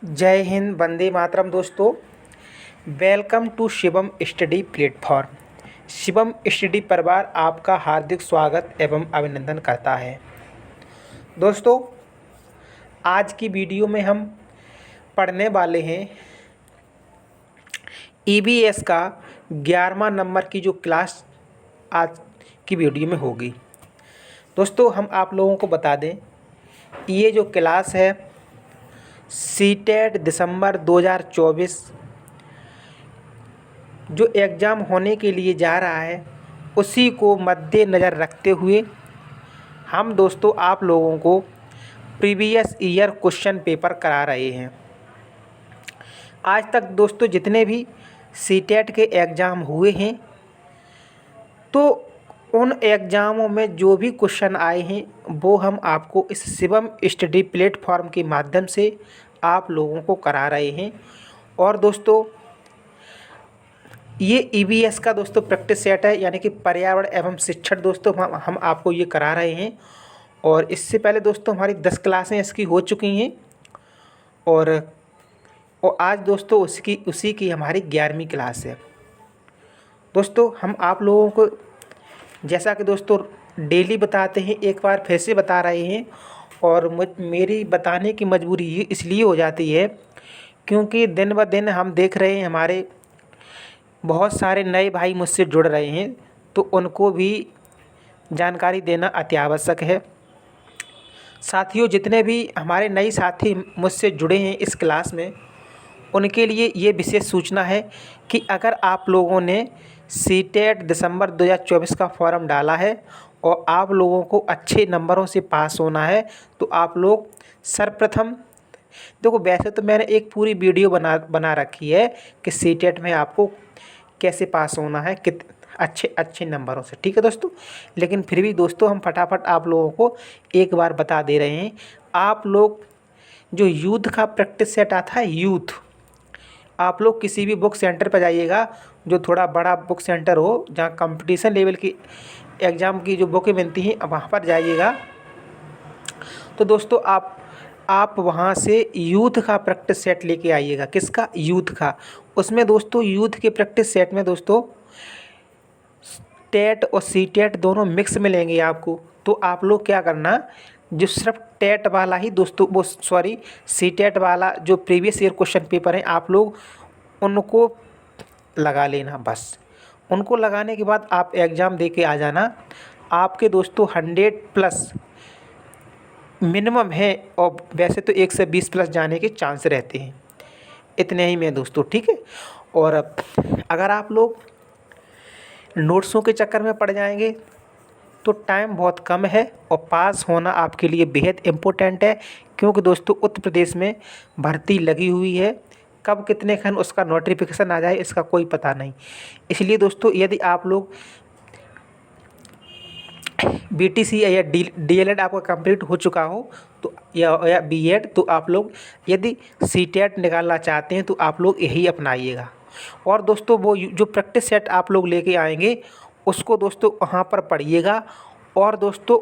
जय हिंद, वंदे मातरम दोस्तों। Welcome to Shivam study platform. Shivam study परिवार आपका हार्दिक स्वागत एवं अभिनंदन करता है। दोस्तों, आज की वीडियो में हम पढ़ने वाले हैं ईवीएस का 11वां नंबर की जो क्लास आज की वीडियो में होगी। दोस्तों, हम आप लोगों को बता दें, ये जो क्लास है सीटेट दिसंबर 2024 जो एग्ज़ाम होने के लिए जा रहा है, उसी को मद्देनज़र रखते हुए हम दोस्तों आप लोगों को प्रीवियस ईयर क्वेश्चन पेपर करा रहे हैं। आज तक दोस्तों जितने भी सीटेट के एग्ज़ाम हुए हैं, तो उन एग्ज़ामों में जो भी क्वेश्चन आए हैं वो हम आपको इस शिवम स्टडी प्लेटफॉर्म के माध्यम से आप लोगों को करा रहे हैं। और दोस्तों, ये ईवीएस का दोस्तों प्रैक्टिस सेट है, यानी कि पर्यावरण एवं शिक्षण दोस्तों हम आपको ये करा रहे हैं। और इससे पहले दोस्तों हमारी 10 क्लासें इसकी हो चुकी हैं और आज दोस्तों उसी की हमारी 11वीं क्लास है। दोस्तों, हम आप लोगों को जैसा कि दोस्तों डेली बताते हैं, एक बार फिर से बता रहे हैं। और मेरी बताने की मजबूरी ये इसलिए हो जाती है क्योंकि दिन ब दिन हम देख रहे हैं हमारे बहुत सारे नए भाई मुझसे जुड़ रहे हैं, तो उनको भी जानकारी देना अति आवश्यक है। साथियों, जितने भी हमारे नए साथी मुझसे जुड़े हैं इस क्लास में, उनके लिए ये विशेष सूचना है कि अगर आप लोगों ने सीटेट दिसंबर 2024 का फॉर्म डाला है और आप लोगों को अच्छे नंबरों से पास होना है, तो आप लोग सर्वप्रथम देखो, वैसे तो मैंने एक पूरी वीडियो बना रखी है कि सीटेट में आपको कैसे पास होना है, अच्छे नंबरों से। ठीक है दोस्तों, लेकिन फिर भी दोस्तों हम फटाफट आप लोगों को एक बार बता दे रहे हैं। आप लोग जो यूथ का प्रैक्टिस सेट आता है, यूथ, आप लोग किसी भी बुक सेंटर पर जाइएगा, जो थोड़ा बड़ा बुक सेंटर हो, जहाँ कंपटीशन लेवल की एग्ज़ाम की जो बुकें मिलती हैं, वहाँ पर जाइएगा। तो दोस्तों आप वहाँ से यूथ का प्रैक्टिस सेट लेके आइएगा। किसका? यूथ का। उसमें दोस्तों यूथ के प्रैक्टिस सेट में दोस्तों टेट और सीटेट दोनों मिक्स मिलेंगे आपको। तो आप लोग क्या करना, जो सिर्फ टेट वाला ही दोस्तों वो सीटेट वाला जो प्रीवियस ईयर क्वेश्चन पेपर हैं, आप लोग उनको लगा लेना। बस उनको लगाने के बाद आप एग्ज़ाम दे के आ जाना। आपके दोस्तों 100+ मिनिमम है, और वैसे तो 1 से 20+ जाने के चांस रहते हैं। इतने ही में दोस्तों, ठीक है। और अगर आप लोग नोट्सों के चक्कर में पड़ जाएंगे तो टाइम बहुत कम है और पास होना आपके लिए बेहद इम्पोर्टेंट है, क्योंकि दोस्तों उत्तर प्रदेश में भर्ती लगी हुई है। कब कितने खन उसका नोटिफिकेशन आ जाए इसका कोई पता नहीं। इसलिए दोस्तों, यदि आप लोग बीटीसी या डीएलएड आपका कंप्लीट हो चुका हो तो या बीएड, तो आप लोग यदि सीटेट निकालना चाहते हैं तो आप लोग यही अपनाइएगा। और दोस्तों वो जो प्रैक्टिस सेट आप लोग लेके आएंगे उसको दोस्तों वहाँ पर पढ़िएगा। और दोस्तों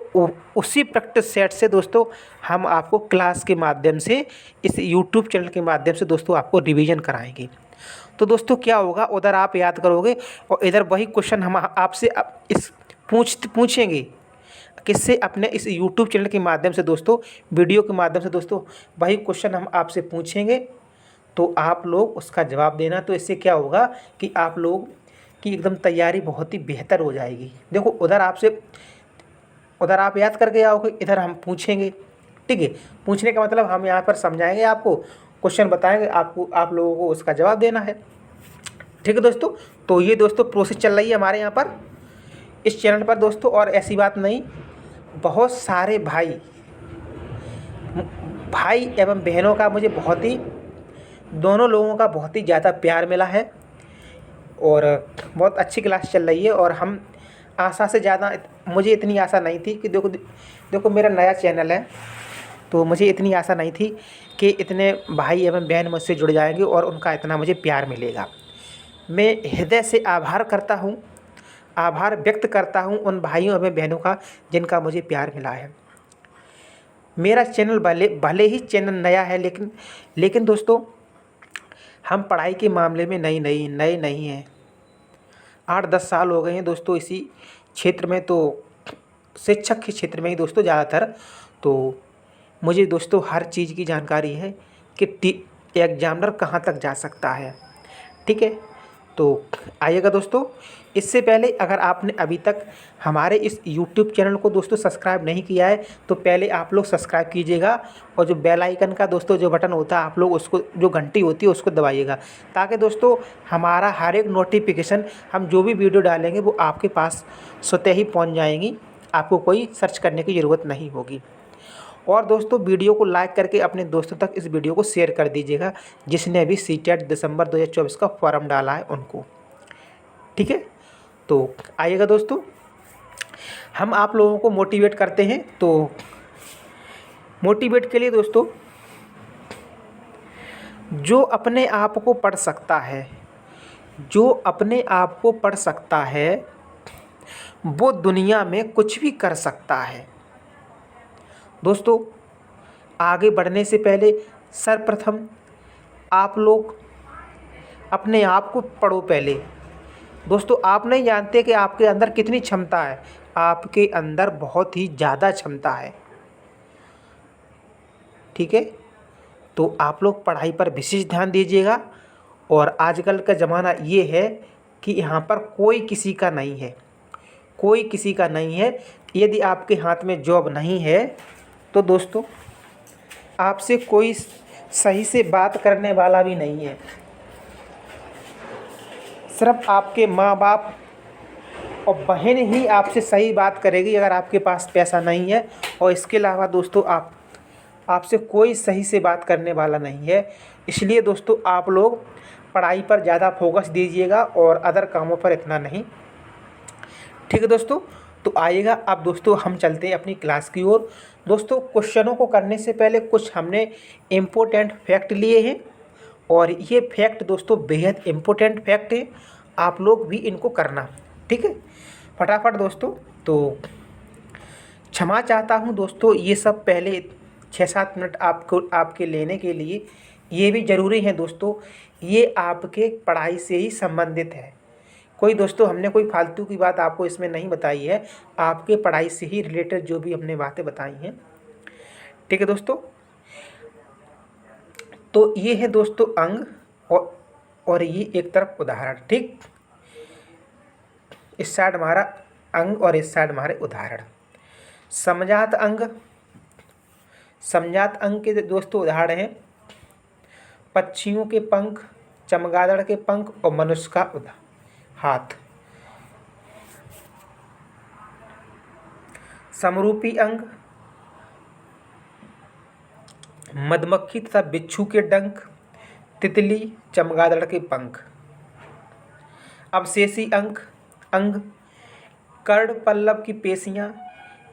उसी प्रैक्टिस सेट से दोस्तों हम आपको क्लास के माध्यम से, इस यूट्यूब चैनल के माध्यम से दोस्तों आपको रिवीजन कराएंगे। तो दोस्तों क्या होगा, उधर आप याद करोगे और इधर वही क्वेश्चन हम आपसे इस पूछेंगे। किससे? अपने इस यूट्यूब चैनल के माध्यम से दोस्तों, वीडियो के माध्यम से दोस्तों वही क्वेश्चन हम आपसे पूछेंगे, तो आप लोग उसका जवाब देना। तो इससे क्या होगा कि आप लोग की एकदम तैयारी बहुत ही बेहतर हो जाएगी। देखो, उधर आप याद करके आओगे, इधर हम पूछेंगे। ठीक है, पूछने का मतलब हम यहाँ पर समझाएंगे, आपको क्वेश्चन बताएंगे, आप लोगों को उसका जवाब देना है। ठीक है दोस्तों, तो ये दोस्तों प्रोसेस चल रही है हमारे यहाँ पर इस चैनल पर दोस्तों। और ऐसी बात नहीं, बहुत सारे भाई एवं बहनों का मुझे दोनों लोगों का बहुत ही ज़्यादा प्यार मिला है और बहुत अच्छी क्लास चल रही है। और हम आशा से ज़्यादा, मुझे इतनी आशा नहीं थी कि देखो मेरा नया चैनल है, तो मुझे इतनी आशा नहीं थी कि इतने भाई एवं बहन मुझसे जुड़ जाएंगे और उनका इतना मुझे प्यार मिलेगा। मैं हृदय से आभार व्यक्त करता हूँ उन भाइयों एवं बहनों का जिनका मुझे प्यार मिला है। मेरा चैनल भले भले ही चैनल नया है, लेकिन दोस्तों हम पढ़ाई के मामले में नए नहीं हैं। 8-10 साल हो गए हैं दोस्तों इसी क्षेत्र में, तो शिक्षक के क्षेत्र में ही दोस्तों ज़्यादातर। तो मुझे दोस्तों हर चीज़ की जानकारी है कि एग्जामिनर कहाँ तक जा सकता है। ठीक है, तो आइएगा दोस्तों। इससे पहले अगर आपने अभी तक हमारे इस YouTube चैनल को दोस्तों सब्सक्राइब नहीं किया है तो पहले आप लोग सब्सक्राइब कीजिएगा, और जो बेल आइकन का दोस्तों जो बटन होता है आप लोग उसको, जो घंटी होती है उसको दबाइएगा, ताकि दोस्तों हमारा हर एक नोटिफिकेशन, हम जो भी वीडियो डालेंगे वो आपके पास स्वतः ही पहुँच जाएंगी। आपको कोई सर्च करने की ज़रूरत नहीं होगी। और दोस्तों वीडियो को लाइक करके अपने दोस्तों तक इस वीडियो को शेयर कर दीजिएगा, जिसने भी सीटेट दिसंबर 2024 का फॉर्म डाला है उनको। ठीक है, तो आइएगा दोस्तों, हम आप लोगों को मोटिवेट करते हैं। तो मोटिवेट के लिए दोस्तों, जो अपने आप को पढ़ सकता है, जो अपने आप को पढ़ सकता है वो दुनिया में कुछ भी कर सकता है। दोस्तों आगे बढ़ने से पहले सर्वप्रथम आप लोग अपने आप को पढ़ो पहले। दोस्तों आप नहीं जानते कि आपके अंदर कितनी क्षमता है, आपके अंदर बहुत ही ज़्यादा क्षमता है। ठीक है, तो आप लोग पढ़ाई पर विशेष ध्यान दीजिएगा। और आजकल का ज़माना ये है कि यहाँ पर कोई किसी का नहीं है, कोई किसी का नहीं है। यदि आपके हाथ में जॉब नहीं है तो दोस्तों आपसे कोई सही से बात करने वाला भी नहीं है। सिर्फ आपके माँ बाप और बहन ही आपसे सही बात करेगी अगर आपके पास पैसा नहीं है, और इसके अलावा दोस्तों आपसे कोई सही से बात करने वाला नहीं है। इसलिए दोस्तों आप लोग पढ़ाई पर ज़्यादा फोकस दीजिएगा और अदर कामों पर इतना नहीं। ठीक है दोस्तों, तो आइएगा अब दोस्तों हम चलते हैं अपनी क्लास की ओर। दोस्तों क्वेश्चनों को करने से पहले कुछ हमने इम्पोर्टेंट फैक्ट लिए हैं, और ये फैक्ट दोस्तों बेहद इम्पोर्टेंट फैक्ट है, आप लोग भी इनको करना। ठीक है, फटाफट दोस्तों। तो क्षमा चाहता हूँ दोस्तों, ये सब पहले 6-7 मिनट आपके लेने के लिए ये भी ज़रूरी है दोस्तों। ये आपके पढ़ाई से ही संबंधित है। कोई दोस्तों हमने कोई फालतू की बात आपको इसमें नहीं बताई है, आपके पढ़ाई से ही रिलेटेड जो भी हमने बातें बताई हैं। ठीक है दोस्तों, तो ये है दोस्तों अंग, और ये एक तरफ उदाहरण। ठीक, इस साइड हमारा अंग और इस साइड हमारे उदाहरण। समजात अंग, समजात अंग के दोस्तों उदाहरण हैं पक्षियों के पंख, चमगादड़ के पंख और मनुष्य का हाथ। समरूपी अंग, मधुमक्खी तथा बिच्छू के डंक, तितली, चमगादड़ के पंख। अवशेषी अंग, कर्ण पल्लव की पेशियाँ,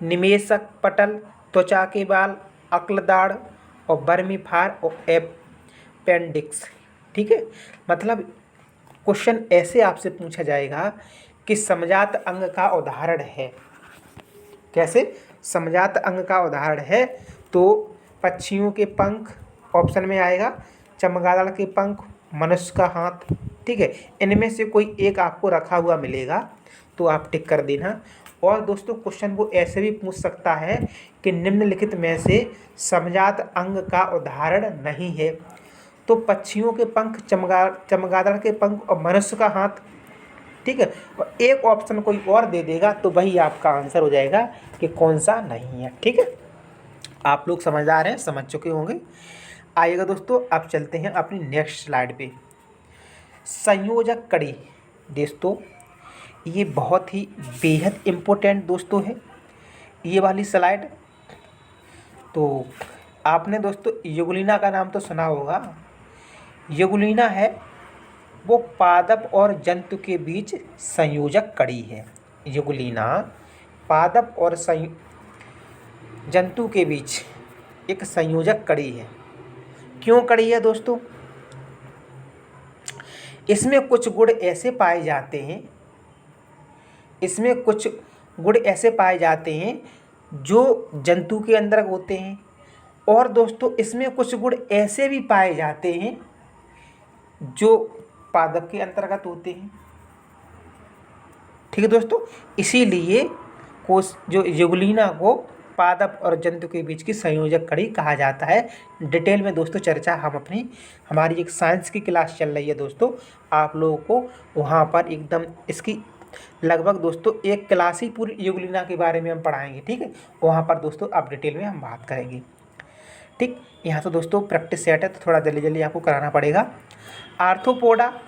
निमेषक पटल, त्वचा के बाल, अक्लदाड़ और बर्मीफार और एपेंडिक्स। ठीक है, मतलब क्वेश्चन ऐसे आपसे पूछा जाएगा कि समजात अंग का उदाहरण है। कैसे? समजात अंग का उदाहरण है तो पक्षियों के पंख ऑप्शन में आएगा, चमगादड़ के पंख, मनुष्य का हाथ। ठीक है, इनमें से कोई एक आपको रखा हुआ मिलेगा तो आप टिक कर देना। और दोस्तों क्वेश्चन वो ऐसे भी पूछ सकता है कि निम्नलिखित में से समजात अंग का उदाहरण नहीं है, तो पक्षियों के पंख, चमगादड़ के पंख और मनुष्य का हाथ। ठीक है, और एक ऑप्शन कोई और दे देगा तो वही आपका आंसर हो जाएगा कि कौन सा नहीं है। ठीक है, आप लोग समझदार हैं, समझ चुके होंगे। आइएगा दोस्तों, अब चलते हैं अपनी नेक्स्ट स्लाइड पे। संयोजक कड़ी दोस्तों, ये बहुत ही बेहद इम्पोर्टेंट दोस्तों है ये वाली स्लाइड। तो आपने दोस्तों युगलिना का नाम तो सुना होगा। युगलिना है वो पादप और जंतु के बीच संयोजक कड़ी है। युगलिना पादप और जंतु के बीच एक संयोजक कड़ी है। क्यों कड़ी है दोस्तों? इसमें कुछ गुण ऐसे पाए जाते हैं, इसमें कुछ गुण ऐसे पाए जाते हैं जो जंतु के अंदर होते हैं और दोस्तों इसमें कुछ गुण ऐसे भी पाए जाते हैं जो पादप के अंतर्गत होते हैं। ठीक है दोस्तों, इसीलिए कोश जो यूग्लिना को पादप और जंतु के बीच की संयोजक कड़ी कहा जाता है। डिटेल में दोस्तों चर्चा हम हमारी एक साइंस की क्लास चल रही है दोस्तों, आप लोगों को वहाँ पर एकदम इसकी लगभग दोस्तों एक क्लास ही पूरी यूग्लिना के बारे में हम पढ़ाएंगे। ठीक है, वहाँ पर दोस्तों अब डिटेल में हम बात करेंगे। ठीक, यहाँ तो दोस्तों प्रैक्टिस सेट है तो थोड़ा जल्दी जल्दी आपको कराना पड़ेगा। आर्थ्रोपोडा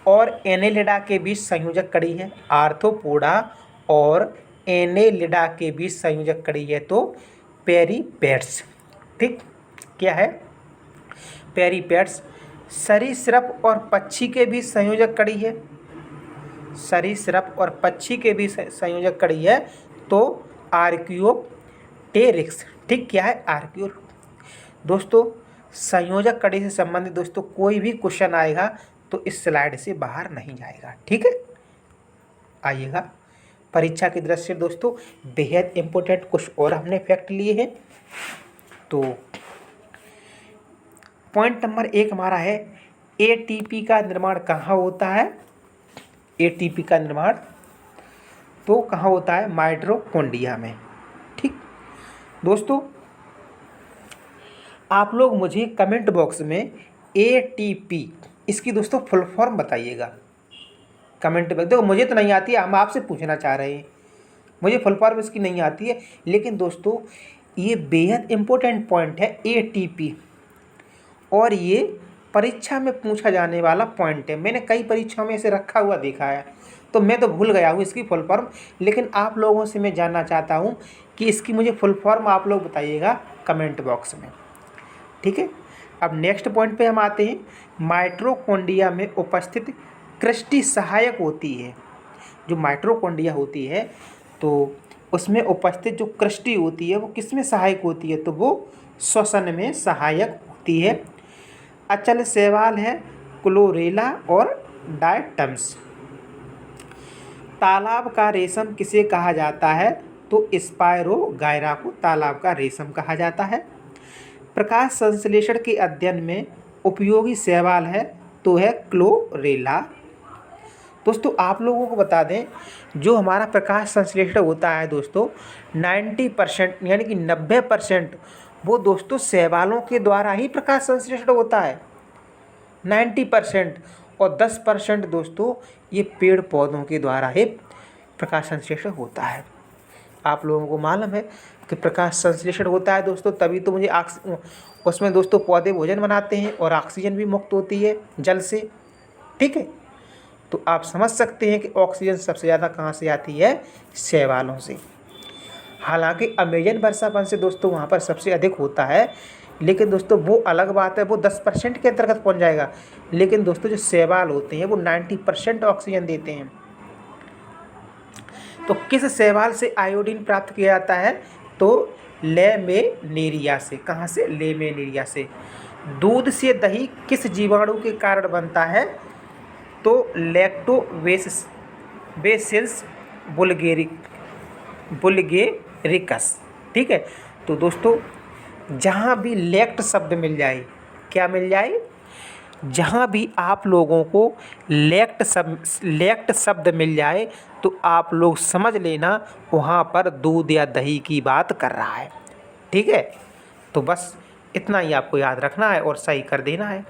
और एनेलिडा के बीच संयोजक कड़ी है। आर्थ्रोपोडा और एनेलिडा के बीच संयोजक कड़ी है तो पेरीपेड्स। ठीक, क्या है? पेरीपेड्स। सरीसृप और पक्षी के बीच संयोजक कड़ी है। सरीसृप और पक्षी के बीच संयोजक कड़ी है तो आर्कियोप्टेरिक्स। ठीक, क्या है? आर्कियो। दोस्तों संयोजक कड़ी से संबंधित दोस्तों कोई भी क्वेश्चन आएगा तो इस स्लाइड से बाहर नहीं जाएगा। ठीक है, आइएगा परीक्षा की दृष्टि से दोस्तों बेहद इम्पोर्टेंट कुछ और हमने फैक्ट लिए हैं। तो पॉइंट नंबर 1 हमारा है एटीपी का निर्माण कहाँ होता है? एटीपी का निर्माण तो कहाँ होता है? माइटोकॉन्ड्रिया में। ठीक दोस्तों, आप लोग मुझे कमेंट बॉक्स में एटीपी इसकी दोस्तों फुल फॉर्म बताइएगा। कमेंट में देखो, मुझे तो नहीं आती है, हम आपसे पूछना चाह रहे हैं, मुझे फुल फॉर्म इसकी नहीं आती है, लेकिन दोस्तों ये बेहद इम्पोर्टेंट पॉइंट है एटीपी, और ये परीक्षा में पूछा जाने वाला पॉइंट है। मैंने कई परीक्षाओं में इसे रखा हुआ देखा है, तो मैं तो भूल गया हूँ इसकी फुल फॉर्म, लेकिन आप लोगों से मैं जानना चाहता हूँ कि इसकी मुझे फुल फॉर्म आप लोग बताइएगा कमेंट बॉक्स में। ठीक है, अब नेक्स्ट पॉइंट पे हम आते हैं। माइटोकॉन्ड्रिया में उपस्थित क्रिस्टी सहायक होती है। जो माइटोकॉन्ड्रिया होती है तो उसमें उपस्थित जो क्रिस्टी होती है वो किस में सहायक होती है? तो वो श्वसन में सहायक होती है। अचल शैवाल है क्लोरेला और डायटम्स। तालाब का रेशम किसे कहा जाता है? तो स्पायरोगायरा को तालाब का रेशम कहा जाता है। प्रकाश संश्लेषण के अध्ययन में उपयोगी शैवाल है तो है क्लोरेला। दोस्तों आप लोगों को बता दें, जो हमारा प्रकाश संश्लेषण होता है दोस्तों 90% यानी कि 90% वो दोस्तों शैवालों के द्वारा ही प्रकाश संश्लेषण होता है 90%, और 10% दोस्तों ये पेड़ पौधों के द्वारा ही प्रकाश संश्लेषण होता है। आप लोगों को मालूम है कि प्रकाश संश्लेषण होता है दोस्तों, तभी तो मुझे उसमें दोस्तों पौधे भोजन बनाते हैं और ऑक्सीजन भी मुक्त होती है जल से। ठीक है, तो आप समझ सकते हैं कि ऑक्सीजन सबसे ज़्यादा कहाँ से आती है? शैवालों से। हालांकि अमेजन वर्षावन से दोस्तों वहाँ पर सबसे अधिक होता है, लेकिन दोस्तों वो अलग बात है, वो 10% के अंतर्गत पहुँच जाएगा। लेकिन दोस्तों जो शैवाल होते हैं वो 90% ऑक्सीजन देते हैं। तो किस शैवाल से आयोडीन प्राप्त किया जाता है? तो लेमेनेरिया से। कहाँ से? लेमेनेरिया से। दूध से दही किस जीवाणु के कारण बनता है? तो लैक्टोबैसिलस बुल्गेरिकस। ठीक है, तो दोस्तों जहाँ भी लैक्ट शब्द मिल जाए, क्या मिल जाए? जहाँ भी आप लोगों को लैक्ट शब्द मिल जाए तो आप लोग समझ लेना वहाँ पर दूध या दही की बात कर रहा है। ठीक है, तो बस इतना ही आपको याद रखना है और सही कर देना है।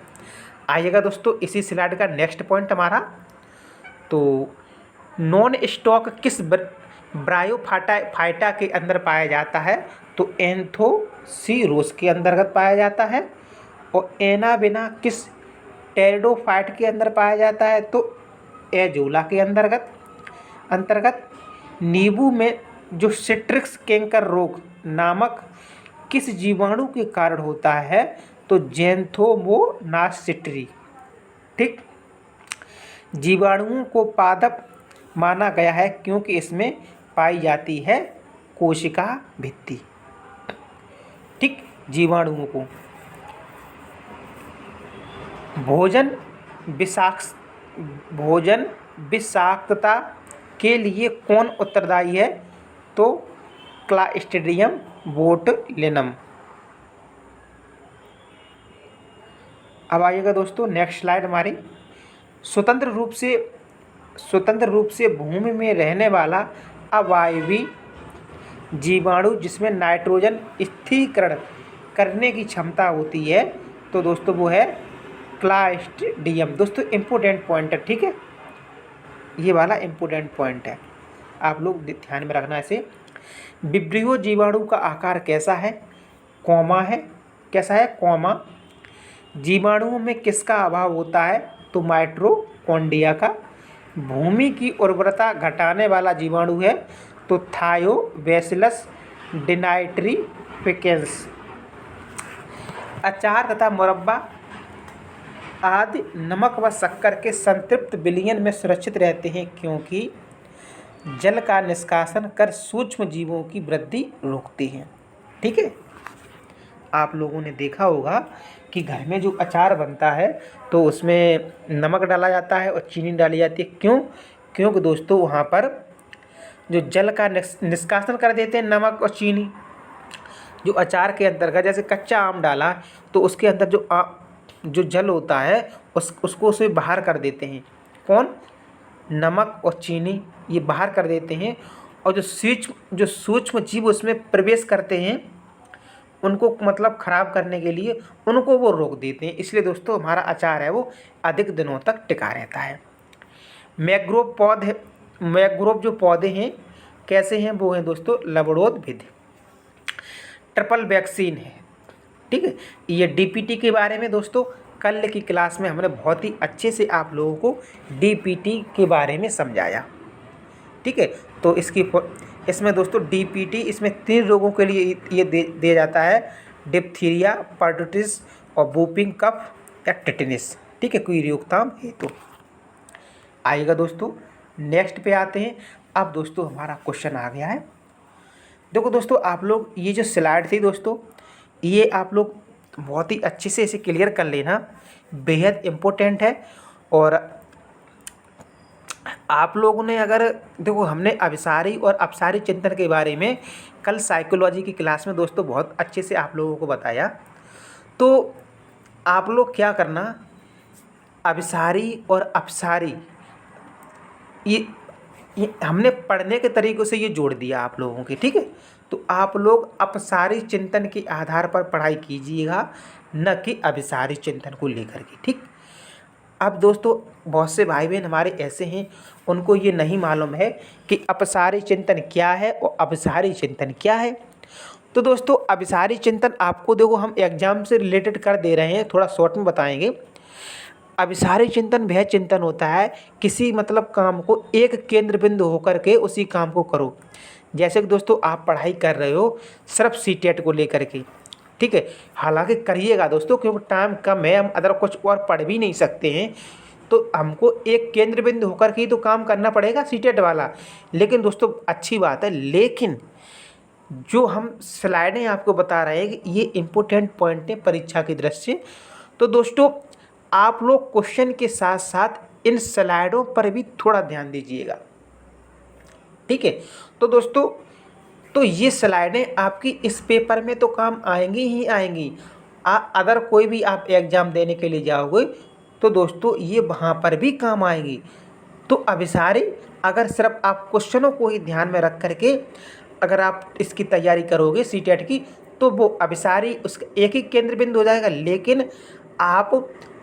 आइएगा दोस्तों इसी स्लाइड का नेक्स्ट पॉइंट हमारा, तो नॉन स्टॉक किस ब्रायोफाइटा के अंदर पाया जाता है? तो एंथोसीरोस के अंतर्गत पाया जाता है। और एनाबेना किस टेरिडोफाइट के अंदर पाया जाता है? तो एजोला के अंतर्गत। नींबू में जो सिट्रिक्स कैंकर रोग नामक किस जीवाणु के कारण होता है? तो ज़ैंथोमोनास सिट्री। ठीक, जीवाणुओं को पादप माना गया है क्योंकि इसमें पाई जाती है कोशिका भित्ति। ठीक, जीवाणुओं को भोजन विषाक्तता के लिए कौन उत्तरदायी है? तो क्लास्ट्रीडियम बोटुलिनम। अब आइएगा दोस्तों नेक्स्ट स्लाइड हमारी। स्वतंत्र रूप से भूमि में रहने वाला अवायवी जीवाणु जिसमें नाइट्रोजन स्थिरीकरण करने की क्षमता होती है, तो दोस्तों वो है क्लास्ट्रीडियम। दोस्तों इम्पोर्टेंट पॉइंट है, ठीक है, ये वाला इम्पोर्टेंट पॉइंट है, आप लोग ध्यान में रखना इसे। विब्रियो जीवाणु का आकार कैसा है? कॉमा है। कैसा है? कॉमा। जीवाणुओं में किसका अभाव होता है? तो माइटोकॉन्ड्रिया का। भूमि की उर्वरता घटाने वाला जीवाणु है तो थायोबैसिलस डिनाइट्रिफिकेंस। अचार तथा मुरब्बा आदि नमक व शक्कर के संतृप्त विलयन में सुरक्षित रहते हैं क्योंकि जल का निष्कासन कर सूक्ष्म जीवों की वृद्धि रोकते हैं। ठीक है, आप लोगों ने देखा होगा कि घर में जो अचार बनता है तो उसमें नमक डाला जाता है और चीनी डाली जाती है। क्यों? क्योंकि दोस्तों वहाँ पर जो जल का निष्कासन कर देते हैं नमक और चीनी, जो अचार के अंतर्गत, जैसे कच्चा आम डाला तो उसके अंदर जो जल होता है उसको उसे बाहर कर देते हैं। कौन? नमक और चीनी, ये बाहर कर देते हैं। और जो सूक्ष्म जीव उसमें प्रवेश करते हैं उनको मतलब ख़राब करने के लिए उनको वो रोक देते हैं। इसलिए दोस्तों हमारा अचार है वो अधिक दिनों तक टिका रहता है। मैंग्रोव जो पौधे हैं कैसे हैं? वो हैं दोस्तों लवणोद्भिद। ट्रिपल वैक्सीन है, ठीक है। ये डीपीटी के बारे में दोस्तों कल की क्लास में हमने बहुत ही अच्छे से आप लोगों को डीपीटी के बारे में समझाया, ठीक है। तो इसमें दोस्तों डीपीटी इसमें 3 रोगों के लिए ये दिया जाता है, डिप्थीरिया, परटूसिस और वूपिंग कफ या टिटनिस, ठीक है, कोई रोकथाम हेतु। आइएगा दोस्तों नेक्स्ट पे आते हैं। अब दोस्तों हमारा क्वेश्चन आ गया है। देखो दोस्तों आप लोग ये जो स्लाइड थी दोस्तों, ये आप लोग बहुत ही अच्छे से इसे क्लियर कर लेना, बेहद इम्पोर्टेंट है। और आप लोगों ने अगर देखो हमने अभिसारी और अपसारी चिंतन के बारे में कल साइकोलॉजी की क्लास में दोस्तों बहुत अच्छे से आप लोगों को बताया। तो आप लोग क्या करना, अभिसारी और अपसारी ये हमने पढ़ने के तरीक़ों से ये जोड़ दिया आप लोगों के, ठीक है। तो आप लोग अपसारी चिंतन के आधार पर पढ़ाई कीजिएगा, न कि अभिसारी चिंतन को लेकर के, ठीक। अब दोस्तों बहुत से भाई बहन हमारे ऐसे हैं उनको ये नहीं मालूम है कि अपसारी चिंतन क्या है और अभिसारी चिंतन क्या है। तो दोस्तों अभिसारी चिंतन आपको देखो हम एग्जाम से रिलेटेड कर दे रहे हैं, थोड़ा शॉर्ट में बताएंगे। अभिसारी चिंतन वह चिंतन होता है किसी मतलब काम को एक केंद्र बिंदु होकर के उसी काम को करो। जैसे कि दोस्तों आप पढ़ाई कर रहे हो सिर्फ सीटेट को लेकर के, ठीक है। हालांकि करिएगा दोस्तों क्योंकि टाइम कम है, हम अदर कुछ और पढ़ भी नहीं सकते हैं, तो हमको एक केंद्र बिंदु होकर के तो काम करना पड़ेगा सीटेट वाला। लेकिन दोस्तों अच्छी बात है, लेकिन जो हम स्लाइडें आपको बता रहे हैं कि ये इम्पोर्टेंट पॉइंट है परीक्षा की दृष्टि से। तो दोस्तों आप लोग क्वेश्चन के साथ साथ इन स्लाइडों पर भी थोड़ा ध्यान दीजिएगा, ठीक है। तो दोस्तों तो ये स्लाइडें आपकी इस पेपर में तो काम आएंगी ही आएंगी। अगर कोई भी आप एग्ज़ाम देने के लिए जाओगे तो दोस्तों ये वहाँ पर भी काम आएंगी। तो अभिसारी अगर सिर्फ आप क्वेश्चनों को ही ध्यान में रख करके अगर आप इसकी तैयारी करोगे सीटेट की, तो वो अभिसारी उसका एक ही केंद्र बिंदु हो जाएगा। लेकिन आप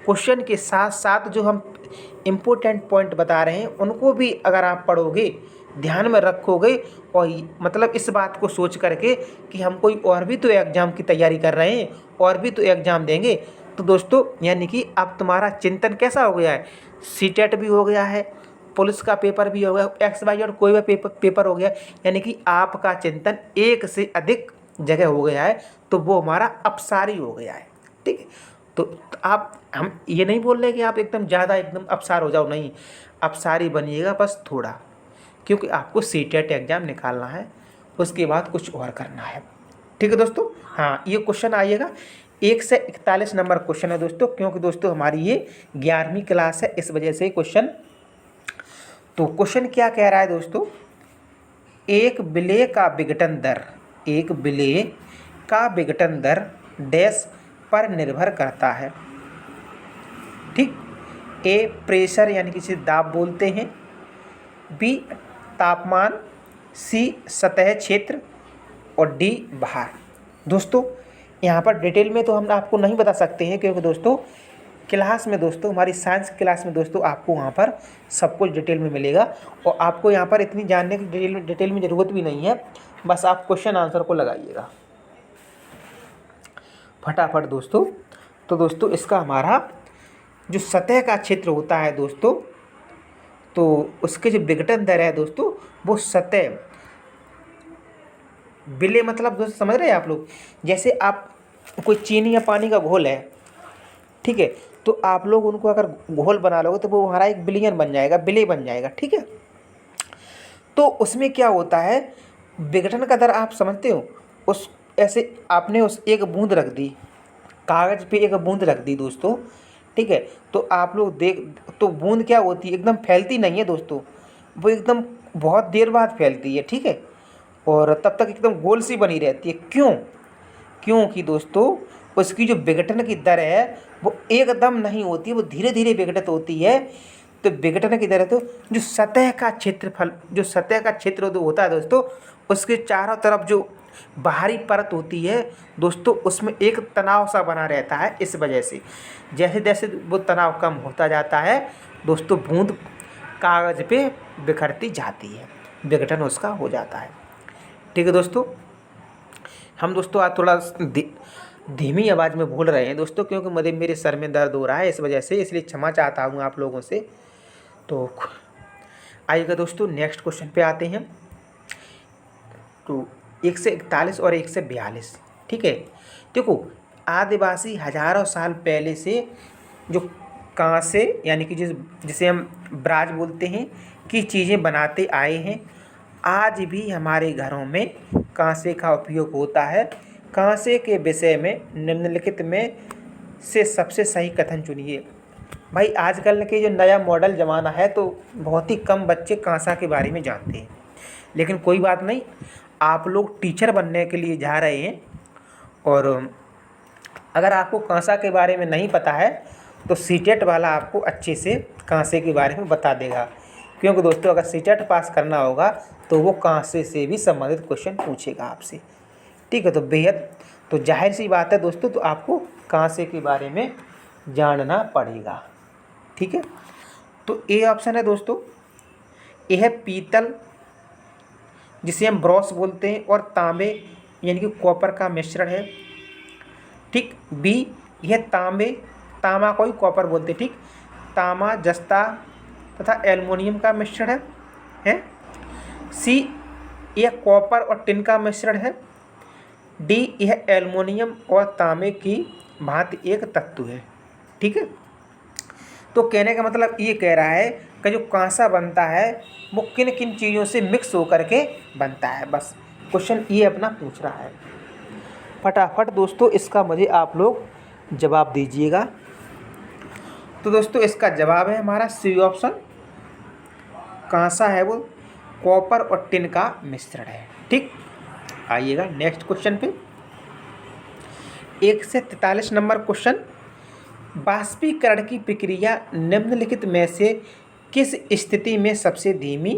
क्वेश्चन के साथ साथ जो हम इम्पोर्टेंट पॉइंट बता रहे हैं उनको भी अगर आप पढ़ोगे, ध्यान में रखोगे और मतलब इस बात को सोच करके कि हम कोई और भी तो एग्ज़ाम की तैयारी कर रहे हैं और भी तो एग्ज़ाम देंगे, तो दोस्तों यानी कि अब तुम्हारा चिंतन कैसा हो गया है, सीटेट भी हो गया है, पुलिस का पेपर भी हो गया, XYZ और कोई भी पेपर हो गया, यानी कि आपका चिंतन एक से अधिक जगह हो गया है, तो वो हमारा अपसारी हो गया है, ठीक है। तो हम ये नहीं बोल रहे कि आप एकदम ज़्यादा एकदम अपसार हो जाओ, नहीं, अपसारी बनिएगा बस थोड़ा, क्योंकि आपको सीटेट एग्ज़ाम निकालना है, उसके बाद कुछ और करना है, ठीक है दोस्तों। हाँ ये क्वेश्चन आइएगा 1 से 41 नंबर क्वेश्चन है दोस्तों, क्योंकि दोस्तों हमारी ये 11वीं क्लास है, इस वजह से क्वेश्चन। तो क्वेश्चन क्या कह रहा है दोस्तों, एक विलेय का विघटन दर डैश पर निर्भर करता है। ठीक। ए प्रेशर यानी कि इसे दाब बोलते हैं, बी तापमान, सी सतह क्षेत्र और डी भार। दोस्तों यहाँ पर डिटेल में तो हम आपको नहीं बता सकते हैं, क्योंकि दोस्तों क्लास में दोस्तों हमारी साइंस क्लास में दोस्तों आपको वहाँ पर सब कुछ डिटेल में मिलेगा, और आपको यहाँ पर इतनी जानने की डिटेल में ज़रूरत भी नहीं है। बस आप क्वेश्चन आंसर को लगाइएगा फटाफट दोस्तों। तो दोस्तों इसका हमारा जो सतह का क्षेत्र होता है दोस्तों, तो उसके जो विघटन दर है दोस्तों, वो सतह विलय मतलब दोस्तों समझ रहे हैं आप लोग। जैसे आप कोई चीनी या पानी का घोल है, ठीक है, तो आप लोग उनको अगर घोल बना लोगे तो वो हमारा एक विलयन बन जाएगा, विलय बन जाएगा, ठीक है। तो उसमें क्या होता है, विघटन का दर आप समझते हो। उस ऐसे आपने उस एक बूंद रख दी, कागज़ पे एक बूंद रख दी दोस्तों, ठीक है, तो आप लोग तो बूंद क्या होती है, एकदम फैलती नहीं है दोस्तों, वो एकदम बहुत देर बाद फैलती है, ठीक है, और तब तक एकदम गोल सी बनी रहती है। क्यों? क्योंकि दोस्तों उसकी जो विघटन की दर है वो एकदम नहीं होती है, वो धीरे धीरे विघटित होती है। तो विघटन की दर है, तो जो सतह का क्षेत्रफल, जो सतह का क्षेत्र जो होता है दोस्तों, उसके चारों तरफ जो बाहरी परत होती है दोस्तों, उसमें एक तनाव सा बना रहता है। इस वजह से जैसे जैसे वो तनाव कम होता जाता है दोस्तों, बूंद कागज़ पे बिखरती जाती है, विघटन उसका हो जाता है, ठीक है दोस्तों। हम दोस्तों आज थोड़ा धीमी आवाज़ में बोल रहे हैं दोस्तों, क्योंकि मेरे सर में दर्द हो रहा है इस वजह से, इसलिए क्षमा चाहता हूँ आप लोगों से। तो आइएगा दोस्तों नेक्स्ट क्वेश्चन पे आते हैं। तो 141 और 142, ठीक है। देखो आदिवासी हजारों साल पहले से जो कांसे यानी कि जिसे हम ब्राज बोलते हैं की चीज़ें बनाते आए हैं, आज भी हमारे घरों में कांसे का उपयोग होता है। कांसे के विषय में निम्नलिखित में से सबसे सही कथन चुनिए। भाई आजकल के जो नया मॉडल ज़माना है, तो बहुत ही कम बच्चे कांसा के बारे में जानते हैं, लेकिन कोई बात नहीं, आप लोग टीचर बनने के लिए जा रहे हैं, और अगर आपको कांसा के बारे में नहीं पता है तो सीटेट वाला आपको अच्छे से कांसे के बारे में बता देगा। क्योंकि दोस्तों अगर सीटेट पास करना होगा तो वो कांसे से भी संबंधित क्वेश्चन पूछेगा आपसे, ठीक है। तो बेहद तो जाहिर सी बात है दोस्तों, तो आपको कांसे के बारे में जानना पड़ेगा, ठीक है। तो ए ऑप्शन है दोस्तों, ए है पीतल जिसे हम ब्रॉस बोलते हैं और तांबे यानी कि कॉपर का मिश्रण है, ठीक। बी यह तांबा को ही कॉपर बोलते हैं, ठीक। तांबा जस्ता तथा एल्युमिनियम का मिश्रण है। सी यह कॉपर और टिन का मिश्रण है। डी यह एल्युमिनियम और तांबे की भांति एक तत्व है, ठीक है। तो कहने का मतलब ये कह रहा है कि जो कांसा बनता है वो किन किन चीज़ों से मिक्स होकर के बनता है, बस क्वेश्चन ये अपना पूछ रहा है। फटाफट दोस्तों इसका मुझे आप लोग जवाब दीजिएगा। तो दोस्तों इसका जवाब है हमारा सी ऑप्शन, कांसा है वो कॉपर और टिन का मिश्रण है, ठीक। आइएगा नेक्स्ट क्वेश्चन पे। 143 नंबर क्वेश्चन, बाष्पीकरण की प्रक्रिया निम्नलिखित में से किस स्थिति में सबसे धीमी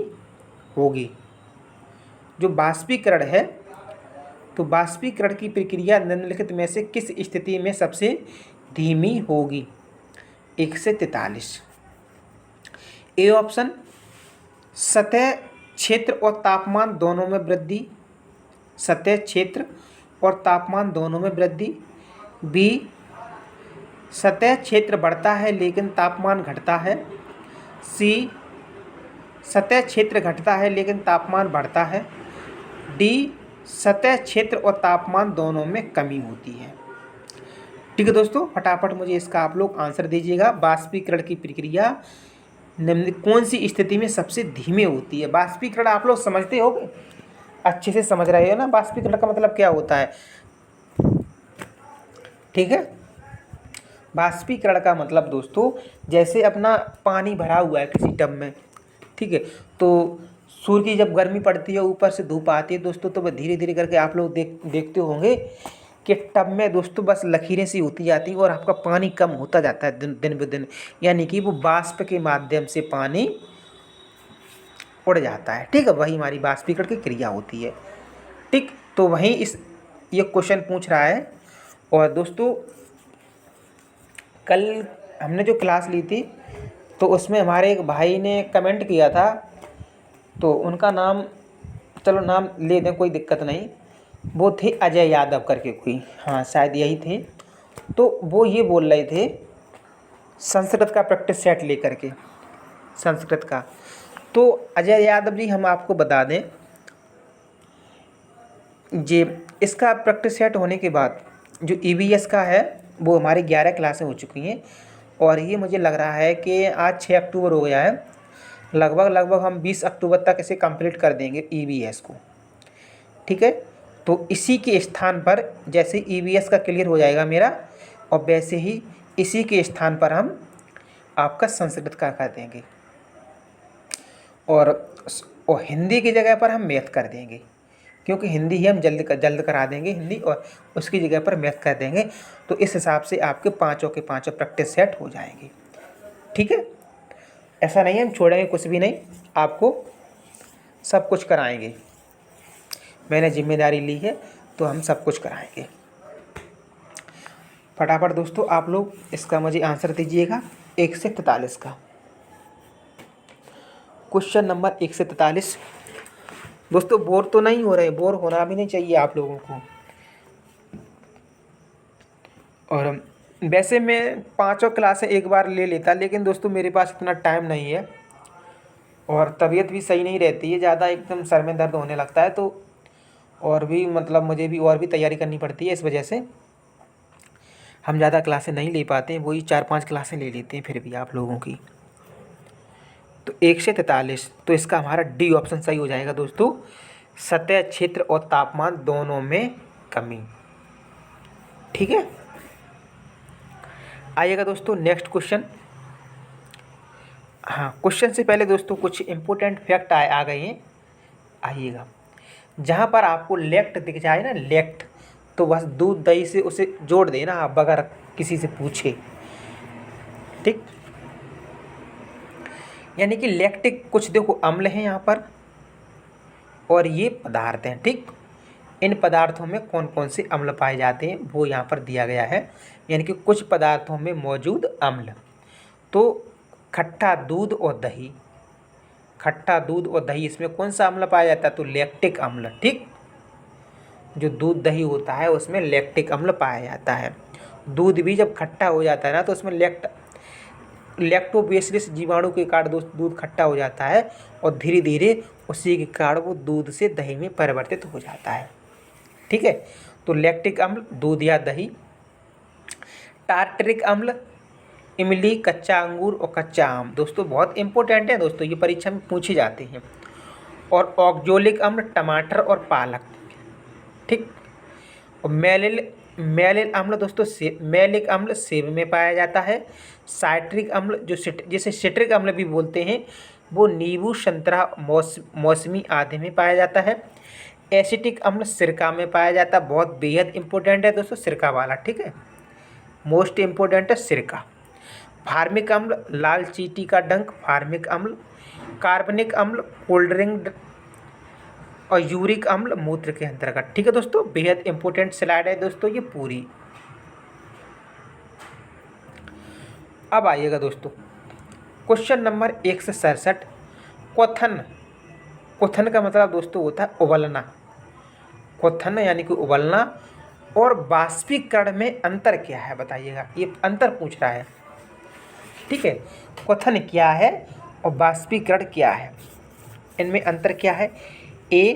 होगी। जो बाष्पीकरण है, तो बाष्पीकरण की प्रक्रिया निम्नलिखित में से किस स्थिति में सबसे धीमी होगी। 143 ए ऑप्शन, सतह क्षेत्र और तापमान दोनों में वृद्धि, सतह क्षेत्र और तापमान दोनों में वृद्धि। बी सतह क्षेत्र बढ़ता है लेकिन तापमान घटता है। सी सतह क्षेत्र घटता है लेकिन तापमान बढ़ता है। डी सतह क्षेत्र और तापमान दोनों में कमी होती है, ठीक है दोस्तों। फटाफट मुझे इसका आप लोग आंसर दीजिएगा। बाष्पीकरण की प्रक्रिया निम्न कौन सी स्थिति में सबसे धीमे होती है। बाष्पीकरण आप लोग समझते होगे, अच्छे से समझ रहे हो ना बाष्पीकरण का मतलब क्या होता है, ठीक है। बाष्पीकरण का मतलब दोस्तों जैसे अपना पानी भरा हुआ है किसी टब में, ठीक है, तो सूर्य की जब गर्मी पड़ती है ऊपर से धूप आती है दोस्तों, तो वह धीरे धीरे करके आप लोग देखते होंगे कि टब में दोस्तों बस लकीरें सी होती जाती हैं और आपका पानी कम होता जाता है दिन दिन ब दिन, यानी कि वो वाष्प के माध्यम से पानी उड़ जाता है। ठीक है, वही हमारी वाष्पीकरण की क्रिया होती है। ठीक, तो वहीं ये क्वेश्चन पूछ रहा है। और दोस्तों कल हमने जो क्लास ली थी तो उसमें हमारे एक भाई ने कमेंट किया था, तो उनका नाम, चलो नाम ले दें, कोई दिक्कत नहीं। वो थे अजय यादव करके कोई, हाँ शायद यही थे। तो वो ये बोल रहे थे संस्कृत का प्रैक्टिस सेट लेकर के, संस्कृत का। तो अजय यादव जी, हम आपको बता दें जी, इसका प्रैक्टिस सेट होने के बाद जो ईवीएस का है वो हमारी 11 क्लासें हो चुकी हैं। और ये मुझे लग रहा है कि आज 6 अक्टूबर हो गया है, लगभग हम 20 अक्टूबर तक इसे कंप्लीट कर देंगे ईवीएस को। ठीक है, तो इसी के स्थान पर जैसे ईवीएस का क्लियर हो जाएगा मेरा, और वैसे ही इसी के स्थान पर हम आपका संस्कृत का कर देंगे, और हिंदी की जगह पर हम मैथ कर देंगे, क्योंकि हिंदी ही हम जल्द करा देंगे हिंदी, और उसकी जगह पर मैथ कर देंगे। तो इस हिसाब से आपके पाँचों के पाँचों प्रैक्टिस सेट हो जाएंगे। ठीक है, ऐसा नहीं है हम छोड़ेंगे कुछ भी नहीं, आपको सब कुछ कराएंगे। मैंने जिम्मेदारी ली है तो हम सब कुछ कराएंगे। फटाफट दोस्तों आप लोग इसका मुझे आंसर दीजिएगा 1 से 43 का। क्वेश्चन नंबर 1 से 43। दोस्तों बोर तो नहीं हो रहे, बोर होना भी नहीं चाहिए आप लोगों को। और वैसे मैं 5 क्लासें एक बार ले लेता, लेकिन दोस्तों मेरे पास इतना टाइम नहीं है और तबीयत भी सही नहीं रहती है, ज़्यादा एकदम सर में दर्द होने लगता है, तो और भी मतलब मुझे भी और भी तैयारी करनी पड़ती है, इस वजह से हम ज़्यादा क्लासें नहीं ले पाते हैं। वही 4-5 क्लासें ले लेते हैं फिर भी आप लोगों की। तो 1 से 43, तो इसका हमारा डी ऑप्शन सही हो जाएगा दोस्तों, सतह क्षेत्र और तापमान दोनों में कमी। ठीक है, आइएगा दोस्तों नेक्स्ट क्वेश्चन। हाँ, क्वेश्चन से पहले दोस्तों कुछ इंपॉर्टेंट फैक्ट आ गए हैं, आइएगा। जहाँ पर आपको लेक्ट दिख जाए ना, लेक्ट, तो बस दूध दही से उसे जोड़ देना आप, अगर किसी से पूछे। ठीक, यानी कि लैक्टिक कुछ देखो अम्ल हैं यहाँ पर, और ये पदार्थ हैं। ठीक, इन पदार्थों में कौन कौन से अम्ल पाए जाते हैं वो यहाँ पर दिया गया है, यानी कि कुछ पदार्थों में मौजूद अम्ल। तो खट्टा दूध और दही, खट्टा दूध और दही, इसमें कौन सा अम्ल पाया जाता है? तो लैक्टिक अम्ल। ठीक, जो दूध दही होता है उसमें लैक्टिक अम्ल पाया जाता है। दूध भी जब खट्टा हो जाता है ना, तो उसमें लैक्टोबैसिलस जीवाणु के कारण दूध खट्टा हो जाता है, और धीरे धीरे उसी के कारण वो दूध से दही में परिवर्तित हो जाता है। ठीक है, तो लैक्टिक अम्ल दूध या दही। टार्टरिक अम्ल इमली, कच्चा अंगूर और कच्चा आम। दोस्तों बहुत इंपॉर्टेंट है दोस्तों, ये परीक्षा में पूछे जाते हैं। और ऑक्जेलिक अम्ल टमाटर और पालक। ठीक, और मैलिल अम्ल दोस्तों मैलिक अम्ल सेब में पाया जाता है। साइट्रिक अम्ल जिसे सिट्रिक अम्ल भी बोलते हैं, वो नींबू, संतरा, मौसमी आदि में पाया जाता है। एसिटिक अम्ल सिरका में पाया जाता है, बहुत बेहद इंपॉर्टेंट है दोस्तों सिरका वाला। ठीक है, मोस्ट इम्पोर्टेंट है सिरका। फार्मिक अम्ल लाल चींटी का डंक, फार्मिक अम्ल। कार्बनिक अम्ल कोल्ड ड्रिंक, और यूरिक अम्ल मूत्र के अंतर्गत। ठीक है दोस्तों, बेहद इंपॉर्टेंट स्लाइड है दोस्तों ये पूरी। अब आइएगा दोस्तों क्वेश्चन नंबर 1 से 67। क्वथन, क्वथन का मतलब दोस्तों होता है उबलना। क्वथन यानी कि उबलना, और बाष्पीकरण में अंतर क्या है बताइएगा, ये अंतर पूछ रहा है। ठीक है, क्वथन क्या है और बाष्पीकरण क्या है, इनमें अंतर क्या है। ए,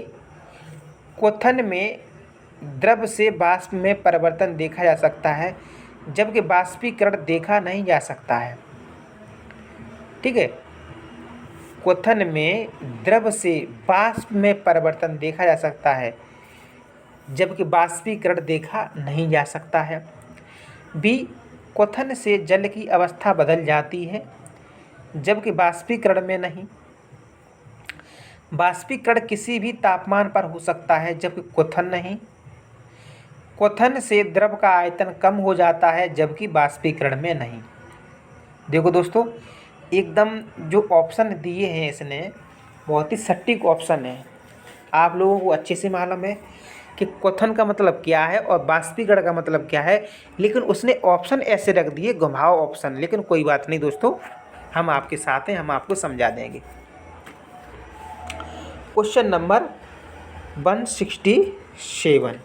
क्वथन में द्रव से वाष्प में परिवर्तन देखा जा सकता है, जबकि बाष्पीकरण देखा नहीं जा सकता है। ठीक है, क्वथन में द्रव से वाष्प में परिवर्तन देखा जा सकता है, जबकि बाष्पीकरण देखा नहीं जा सकता है। बी, क्वथन से जल की अवस्था बदल जाती है, जबकि बाष्पीकरण में नहीं। बाष्पीकरण किसी भी तापमान पर हो सकता है, जबकि क्वथन नहीं। क्वथन से द्रव का आयतन कम हो जाता है जबकि बाष्पीकरण में नहीं। देखो दोस्तों, एकदम जो ऑप्शन दिए हैं इसने बहुत ही सटीक ऑप्शन है। आप लोगों को अच्छे से मालूम है कि क्वथन का मतलब क्या है और बाष्पीकरण का मतलब क्या है, लेकिन उसने ऑप्शन ऐसे रख दिए, घुमाओ ऑप्शन। लेकिन कोई बात नहीं दोस्तों, हम आपके साथ हैं, हम आपको समझा देंगे। Question number 167।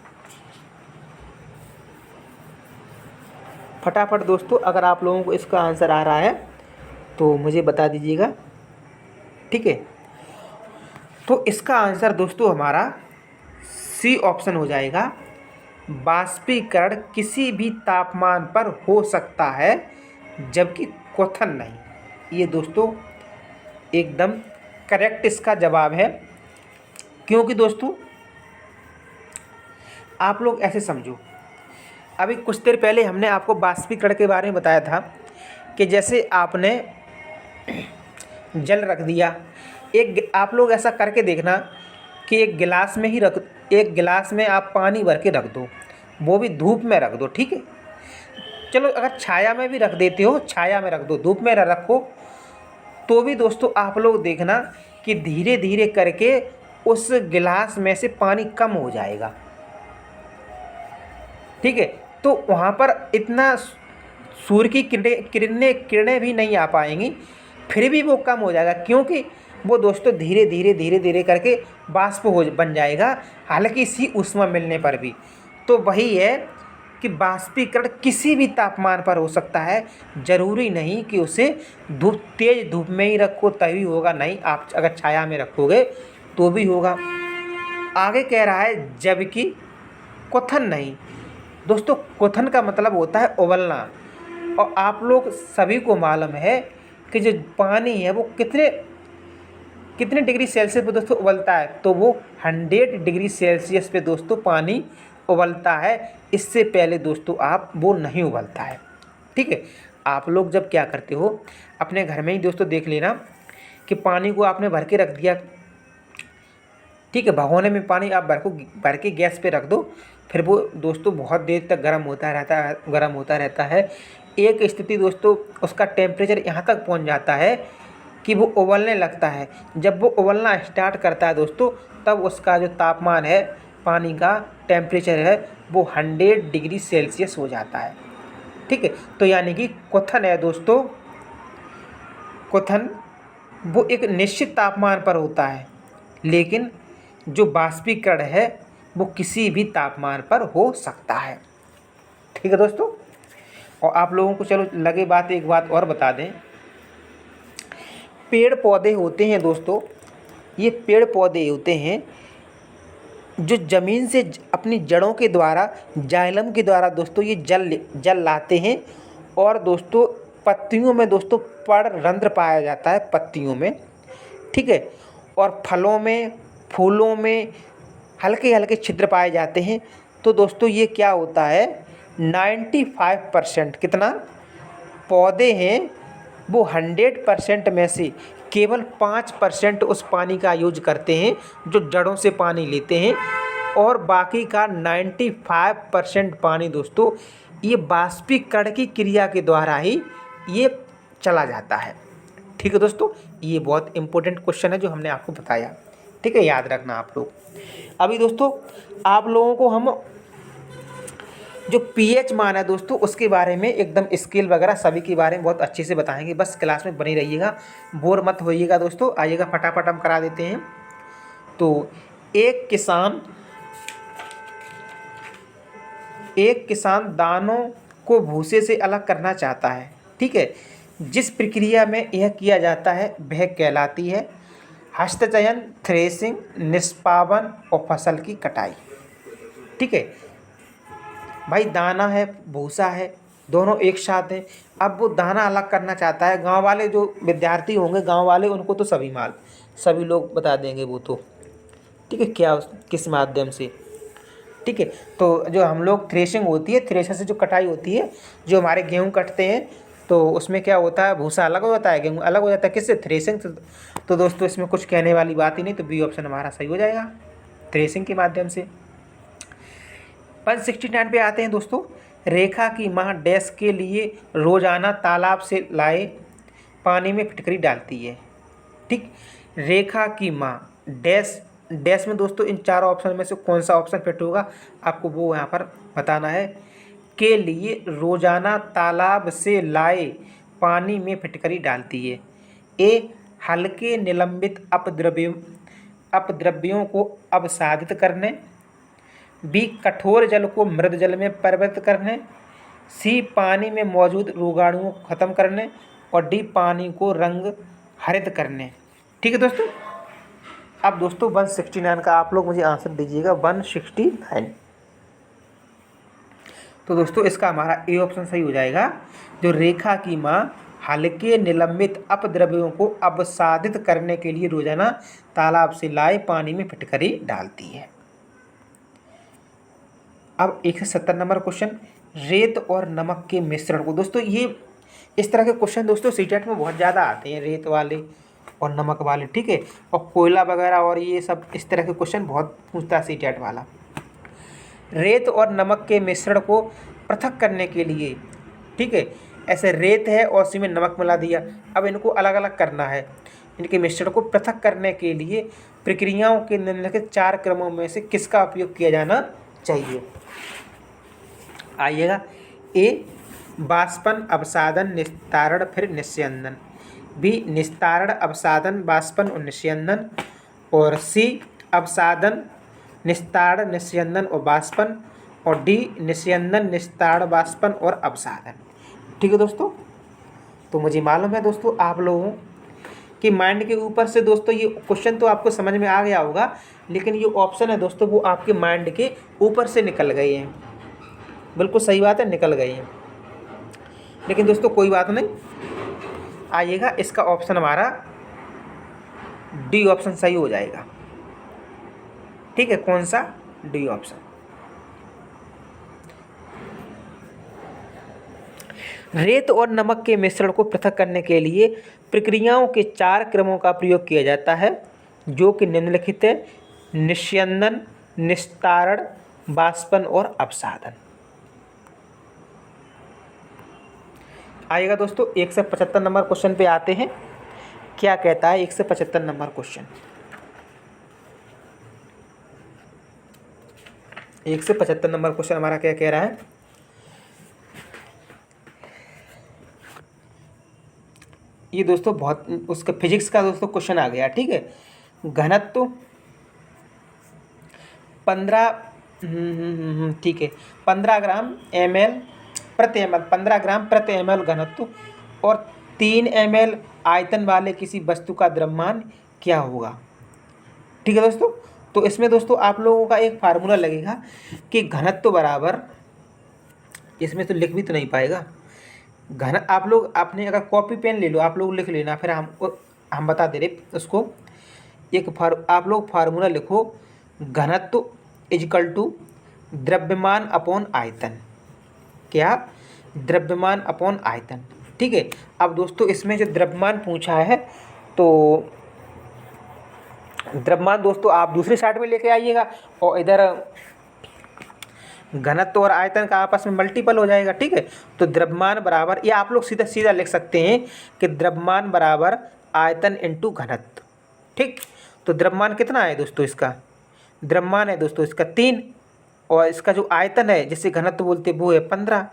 फटाफट दोस्तों, अगर आप लोगों को इसका आंसर आ रहा है तो मुझे बता दीजिएगा, ठीक है। तो इसका आंसर दोस्तों हमारा सी ऑप्शन हो जाएगा। बाष्पीकरण किसी भी तापमान पर हो सकता है जबकि क्वथन नहीं। ये दोस्तों एकदम करेक्ट इसका जवाब है। क्योंकि दोस्तों आप लोग ऐसे समझो, अभी कुछ देर पहले हमने आपको बाष्पीकरण के बारे में बताया था कि जैसे आपने जल रख दिया, आप लोग ऐसा करके देखना कि एक गिलास में आप पानी भर के रख दो, वो भी धूप में रख दो, ठीक है। चलो अगर छाया में भी रख देते हो, छाया में रख दो, धूप में न रखो, तो भी दोस्तों आप लोग देखना कि धीरे धीरे करके उस गिलास में से पानी कम हो जाएगा, ठीक है। तो वहाँ पर इतना सूर्य की किरणें भी नहीं आ पाएंगी, फिर भी वो कम हो जाएगा, क्योंकि वो दोस्तों धीरे धीरे करके बाष्प बन जाएगा, हालांकि इसी ऊष्मा मिलने पर भी। तो वही है कि बाष्पीकरण किसी भी तापमान पर हो सकता है, ज़रूरी नहीं कि उसे तेज धूप में ही रखो तभी होगा, नहीं, आप अगर छाया में रखोगे तो भी होगा। आगे कह रहा है जबकि क्वथन नहीं। दोस्तों क्वथन का मतलब होता है उबलना, और आप लोग सभी को मालूम है कि जो पानी है वो कितने डिग्री सेल्सियस पे दोस्तों उबलता है, तो वो 100 डिग्री सेल्सियस पे दोस्तों पानी उबलता है। इससे पहले दोस्तों वो नहीं उबलता है, ठीक है। आप लोग जब क्या करते हो अपने घर में ही दोस्तों देख लेना कि पानी को आपने भर के रख दिया, ठीक है, भगोने में पानी आप भर के गैस पे रख दो, फिर वो दोस्तों बहुत देर तक गर्म होता रहता है। एक स्थिति दोस्तों उसका टेम्परेचर यहाँ तक पहुँच जाता है कि वो उबलने लगता है। जब वो उबलना स्टार्ट करता है दोस्तों, तब उसका जो तापमान है, पानी का टेम्परेचर है, वो 100 डिग्री सेल्सियस हो जाता है, ठीक है। तो यानी कि क्वथन है दोस्तों, क्वथन वो एक निश्चित तापमान पर होता है, लेकिन जो बाष्पीकरण है वो किसी भी तापमान पर हो सकता है, ठीक है दोस्तों। और आप लोगों को चलो लगे बात, एक बात और बता दें, पेड़ पौधे होते हैं दोस्तों, ये पेड़ पौधे होते हैं जो ज़मीन से अपनी जड़ों के द्वारा, जाइलम के द्वारा दोस्तों ये जल लाते हैं। और दोस्तों पत्तियों में दोस्तों पर्णरंध्र पाया जाता है, पत्तियों में, ठीक है। और फलों में, फूलों में हल्के हल्के छिद्र पाए जाते हैं। तो दोस्तों ये क्या होता है, 95% कितना पौधे हैं वो 100% में से केवल 5% उस पानी का यूज करते हैं जो जड़ों से पानी लेते हैं, और बाकी का 95% पानी दोस्तों ये बाष्पीकरण की क्रिया के द्वारा ही ये चला जाता है, ठीक है दोस्तों। ये बहुत इंपॉर्टेंट क्वेश्चन है जो हमने आपको बताया, ठीक है, याद रखना आप लोग। अभी दोस्तों आप लोगों को हम जो पीएच मान है दोस्तों उसके बारे में एकदम स्केल वगैरह सभी के बारे में बहुत अच्छे से बताएंगे, बस क्लास में बनी रहिएगा, बोर मत होइएगा दोस्तों। आइएगा फटाफट हम करा देते हैं। तो एक किसान दानों को भूसे से अलग करना चाहता है, ठीक है। जिस प्रक्रिया में यह किया जाता है वह कहलाती है हस्तचयन, थ्रेसिंग, निष्पावन और फसल की कटाई, ठीक है भाई। दाना है, भूसा है, दोनों एक साथ हैं। अब वो दाना अलग करना चाहता है, गांव वाले जो विद्यार्थी होंगे, गांव वाले, उनको तो सभी लोग बता देंगे वो तो, ठीक है, क्या किस माध्यम से, ठीक है। तो जो हम लोग थ्रेशिंग होती है, थ्रेशर से जो कटाई होती है, जो हमारे गेहूँ कटते हैं, तो उसमें क्या होता है, भूसा अलग हो जाता है, गेहूँ अलग हो जाता है, किससे, थ्रेशिंग से। तो दोस्तों इसमें कुछ कहने वाली बात ही नहीं, तो बी ऑप्शन हमारा सही हो जाएगा, थ्रेशिंग के माध्यम से। 169 पे आते हैं दोस्तों। रेखा की माँ डैश के लिए रोजाना तालाब से लाए पानी में फिटकरी डालती है। ठीक, रेखा की माँ डैश, डैश में दोस्तों इन चारों ऑप्शन में से कौन सा ऑप्शन फिट होगा आपको वो यहाँ पर बताना है। के लिए रोजाना तालाब से लाए पानी में फिटकरी डालती है। ए, हल्के निलंबित अपद्रव्यों को अपसादित करने। बी, कठोर जल को मृद जल में परिवर्तित करने। सी, पानी में मौजूद रोगाणुओं को खत्म करने। और डी, पानी को रंग हरित करने। ठीक है दोस्तों। अब दोस्तों 169 का आप लोग मुझे आंसर दीजिएगा। 169। तो दोस्तों इसका हमारा ए ऑप्शन सही हो जाएगा। जो रेखा की माँ हल्के निलंबित अपद्रव्यों को अपसादित करने के लिए रोजाना तालाब से लाए पानी में फिटकरी डालती है। अब 170 नंबर क्वेश्चन, रेत और नमक के मिश्रण को। दोस्तों ये इस तरह के क्वेश्चन दोस्तों सीटेट में बहुत ज़्यादा आते हैं, रेत वाले और नमक वाले। ठीक है, और कोयला वगैरह और ये सब इस तरह के क्वेश्चन बहुत पूछता है सीटेट वाला। रेत और नमक के मिश्रण को पृथक करने के लिए, ठीक है, ऐसे रेत है और उसी में नमक मिला दिया, अब इनको अलग अलग करना है। इनके मिश्रण को पृथक करने के लिए प्रक्रियाओं के निम्नलिखित 4 क्रमों में से किसका उपयोग किया जाना चाहिए। आइएगा। ए, बाष्पन अवसादन निस्तारण फिर निस्यंदन। बी, निस्तारण अवसादन बाष्पन और निस्यंदन। और सी, अवसादन निस्तारण निस्यंदन और बाष्पन। और डी, निस्यंदन निस्तारण बाष्पन और अवसादन। ठीक है दोस्तों। तो मुझे मालूम है दोस्तों आप लोगों कि माइंड के ऊपर से दोस्तों ये क्वेश्चन तो आपको समझ में आ गया होगा, लेकिन ये ऑप्शन है दोस्तों वो आपके माइंड के ऊपर से निकल गए हैं। बिल्कुल सही बात है, निकल गए हैं, लेकिन दोस्तों कोई बात नहीं। आइएगा, इसका ऑप्शन हमारा डी ऑप्शन सही हो जाएगा। ठीक है, कौन सा? D option. रेत और नमक के मिश्रण को पृथक करने के लिए प्रक्रियाओं के 4 क्रमों का प्रयोग किया जाता है, जो कि निम्नलिखित है। निस्यंदन, निस्तारण, बाष्पन और अवसादन। आइएगा दोस्तों 175 नंबर क्वेश्चन पे आते हैं। क्या कहता है 175 नंबर क्वेश्चन? 175 नंबर क्वेश्चन हमारा क्या कह रहा है? ये दोस्तों बहुत उसका फिजिक्स का दोस्तों क्वेश्चन आ गया। ठीक है, घनत्व 15 ठीक है 15 ग्राम ml प्रति ml 15 ग्राम प्रति ml घनत्व और 3 ml आयतन वाले किसी वस्तु का द्रव्यमान क्या होगा। ठीक है दोस्तों। तो इसमें दोस्तों आप लोगों का एक फार्मूला लगेगा कि घनत्व बराबर, इसमें तो लिख भी तो नहीं पाएगा घन। आप लोग अपने अगर कॉपी पेन ले लो, आप लोग लिख लेना, फिर हम बता दे रहे उसको। आप लोग फार्मूला लिखो, घनत्व इजकल टू द्रव्यमान अपॉन आयतन। क्या? द्रव्यमान अपॉन आयतन। ठीक है। अब दोस्तों इसमें जो द्रव्यमान पूछा है, तो द्रव्यमान दोस्तों आप दूसरी साइड में लेके आइएगा और इधर घनत्व और आयतन का आपस में मल्टीपल हो जाएगा। ठीक है, तो द्रव्यमान बराबर, या आप लोग सीधा सीधा लिख सकते हैं कि द्रव्यमान बराबर आयतन इंटू घनत्व। ठीक, तो द्रव्यमान कितना है दोस्तों? इसका द्रव्यमान है दोस्तों इसका 3, और इसका जो आयतन है जिसे घनत्व बोलते हैं वो है 15।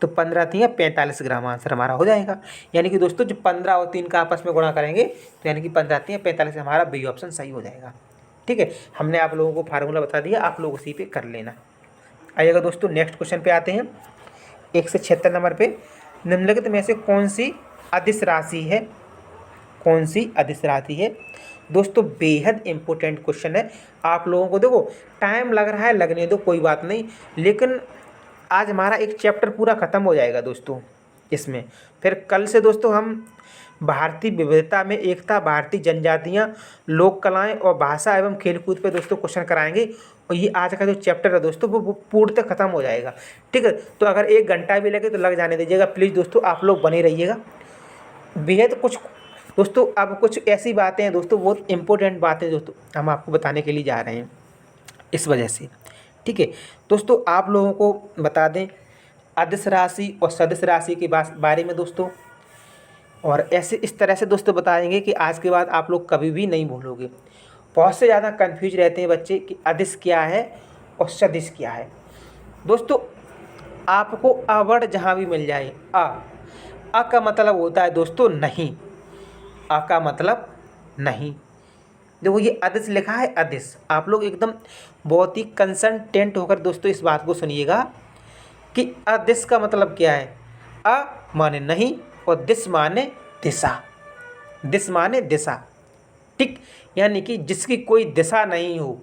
तो 15 3 45 ग्राम आंसर हमारा हो जाएगा। यानी कि दोस्तों जो 15 और 3 का आपस में गुणा करेंगे तो यानी कि 15 3 45 हमारा बी ऑप्शन सही हो जाएगा। ठीक है, हमने आप लोगों को फार्मूला बता दिया, आप लोग उसी पे कर लेना। आइएगा दोस्तों नेक्स्ट क्वेश्चन पे आते हैं। 176 नंबर पे, निम्नलिखित में से कौन सी अदिश राशि है? कौन सी अदिश राशि है? दोस्तों बेहद इंपॉर्टेंट क्वेश्चन है। आप लोगों को देखो टाइम लग रहा है, लगने दो, कोई बात नहीं, लेकिन आज हमारा एक चैप्टर पूरा ख़त्म हो जाएगा दोस्तों इसमें। फिर कल से दोस्तों हम भारतीय विविधता में एकता, भारतीय जनजातियाँ, लोक कलाएँ और भाषा एवं खेलकूद पे दोस्तों क्वेश्चन कराएंगे। और ये आज का जो चैप्टर है दोस्तों वो पूर्णतः ख़त्म हो जाएगा। ठीक है, तो अगर 1 घंटा भी लगे तो लग जाने दीजिएगा प्लीज़ दोस्तों, आप लोग बने रहिएगा। बेहद कुछ दोस्तों, अब कुछ ऐसी बातें हैं दोस्तों, बहुत इंपॉर्टेंट बातें दोस्तों हम आपको बताने के लिए जा रहे हैं इस वजह से। ठीक है दोस्तों, आप लोगों को बता दें अदिश राशि और सदिश राशि के बारे में दोस्तों, और ऐसे इस तरह से दोस्तों बताएंगे कि आज के बाद आप लोग कभी भी नहीं भूलोगे। बहुत से ज़्यादा कंफ्यूज रहते हैं बच्चे कि अदिश क्या है और सदिश क्या है। दोस्तों आपको अ वर्ड जहाँ भी मिल जाए, अ का मतलब होता है दोस्तों नहीं, अ का मतलब नहीं। देखो ये अदिश लिखा है, अदिश, आप लोग एकदम बहुत ही कंसंट्रेट होकर दोस्तों इस बात को सुनिएगा कि अदिश का मतलब क्या है। अ माने नहीं और दिश माने दिशा, दिश माने दिशा, ठीक। यानी कि जिसकी कोई दिशा नहीं हो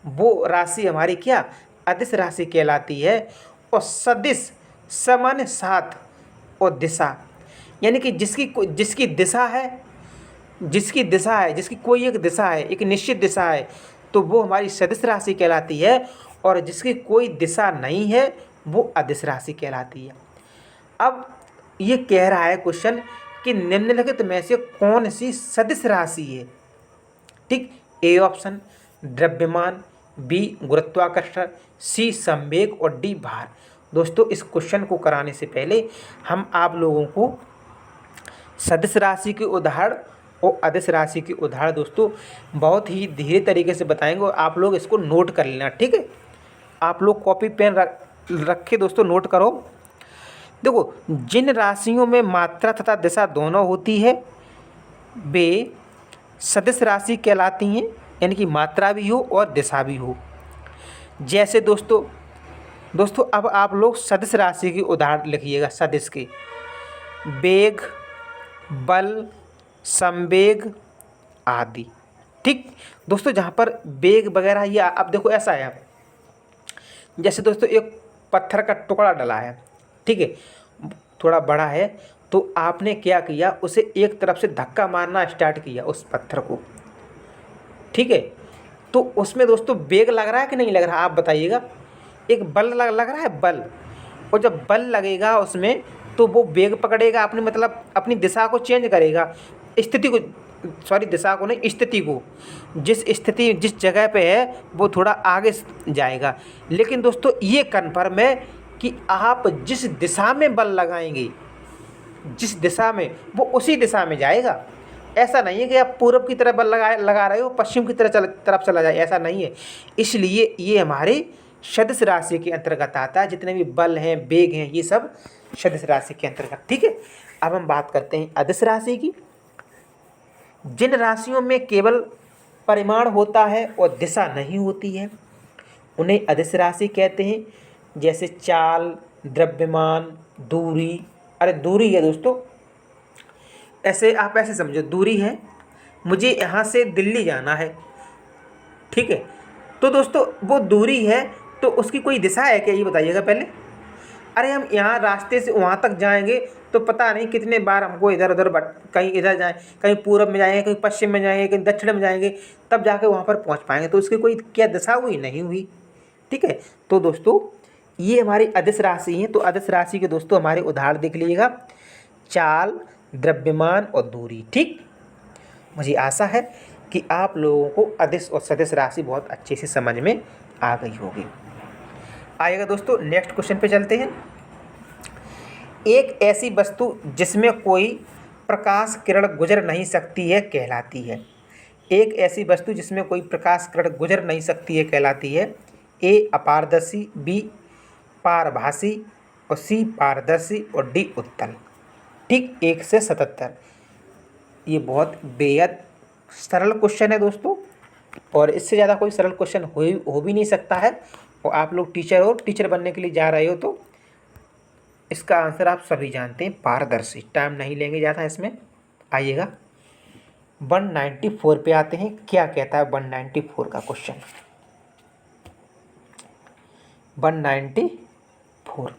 वो राशि हमारी क्या, अदिश राशि कहलाती है। और सदिश, स माने साथ और दिशा, यानी कि जिसकी दिशा है, जिसकी कोई एक दिशा है, एक निश्चित दिशा है, तो वो हमारी सदिश राशि कहलाती है। और जिसकी कोई दिशा नहीं है वो अदिश राशि कहलाती है। अब ये कह रहा है क्वेश्चन कि निम्नलिखित में से कौन सी सदिश राशि है, ठीक। ए ऑप्शन द्रव्यमान, बी गुरुत्वाकर्षण, सी संवेग और डी भार। दोस्तों इस क्वेश्चन को कराने से पहले हम आप लोगों को सदिश राशि के उदाहरण और अदिश राशि के उदाहरण दोस्तों बहुत ही धीरे तरीके से बताएंगे और आप लोग इसको नोट कर लेना, ठीक है। आप लोग कॉपी पेन रखे दोस्तों, नोट करो। देखो जिन राशियों में मात्रा तथा दिशा दोनों होती है वे सदिश राशि कहलाती हैं, यानी कि मात्रा भी हो और दिशा भी हो। जैसे दोस्तों अब आप लोग सदिश राशि के उदाहरण लिखिएगा, सदिश के वेग, बल, संवेग आदि, ठीक। दोस्तों जहाँ पर वेग वगैरह ये अब देखो ऐसा है, जैसे दोस्तों एक पत्थर का टुकड़ा डला है, ठीक है, थोड़ा बड़ा है, तो आपने क्या किया, उसे एक तरफ से धक्का मारना स्टार्ट किया उस पत्थर को, ठीक है। तो उसमें दोस्तों वेग लग रहा है कि नहीं लग रहा, आप बताइएगा। एक बल लग रहा है, बल, और जब बल लगेगा उसमें तो वो वेग पकड़ेगा अपनी, मतलब अपनी दिशा को चेंज करेगा, स्थिति को, सॉरी दिशा को नहीं, स्थिति को, जिस जगह पे है वो थोड़ा आगे जाएगा। लेकिन दोस्तों ये कन्फर्म है कि आप जिस दिशा में बल लगाएंगे, जिस दिशा में, वो उसी दिशा में जाएगा। ऐसा नहीं है कि आप पूरब की तरफ बल लगा रहे हो पश्चिम की तरफ चला जाए, ऐसा नहीं है। इसलिए ये हमारे सदिश राशि के अंतर्गत आता है। जितने भी बल हैं, वेग हैं, ये सब सदिश राशि के अंतर्गत, ठीक है। अब हम बात करते हैं अदिश राशि की। जिन राशियों में केवल परिमाण होता है और दिशा नहीं होती है उन्हें अदिश राशि कहते हैं। जैसे चाल, द्रव्यमान, दूरी, अरे दूरी है दोस्तों, ऐसे आप ऐसे समझो, दूरी है, मुझे यहाँ से दिल्ली जाना है, ठीक है, तो दोस्तों वो दूरी है, तो उसकी कोई दिशा है क्या, ये बताइएगा पहले। अरे हम यहाँ रास्ते से वहाँ तक जाएंगे तो पता नहीं कितने बार हमको इधर उधर कहीं इधर जाएँ, कहीं पूरब में जाएंगे, कहीं पश्चिम में जाएंगे, कहीं दक्षिण में जाएंगे, तब जाके वहाँ पर पहुँच पाएंगे, तो उसकी कोई क्या दिशा हुई, नहीं हुई, ठीक है। तो दोस्तों ये हमारी अदिश राशि है। तो अदिश राशि के दोस्तों हमारे उदाहरण देख लीजिएगा, चाल, द्रव्यमान और दूरी, ठीक। मुझे आशा है कि आप लोगों को अदिश और सदिश राशि बहुत अच्छे से समझ में आ गई होगी। आइएगा दोस्तों नेक्स्ट क्वेश्चन पे चलते हैं। एक ऐसी वस्तु जिसमें कोई प्रकाश किरण गुजर नहीं सकती है कहलाती है। एक ऐसी वस्तु जिसमें कोई प्रकाश किरण गुजर नहीं सकती है कहलाती है। ए अपारदर्शी, बी पारभासी और सी पारदर्शी और डी उत्तल, ठीक। 1 से 77। ये बहुत बेहद सरल क्वेश्चन है दोस्तों, और इससे ज़्यादा कोई सरल क्वेश्चन हो भी नहीं सकता है। और आप लोग टीचर बनने के लिए जा रहे हो तो इसका आंसर आप सभी जानते हैं, पारदर्शी। टाइम नहीं लेंगे ज़्यादा इसमें। आइएगा 194 पे आते हैं। क्या कहता है 194 का क्वेश्चन। 194,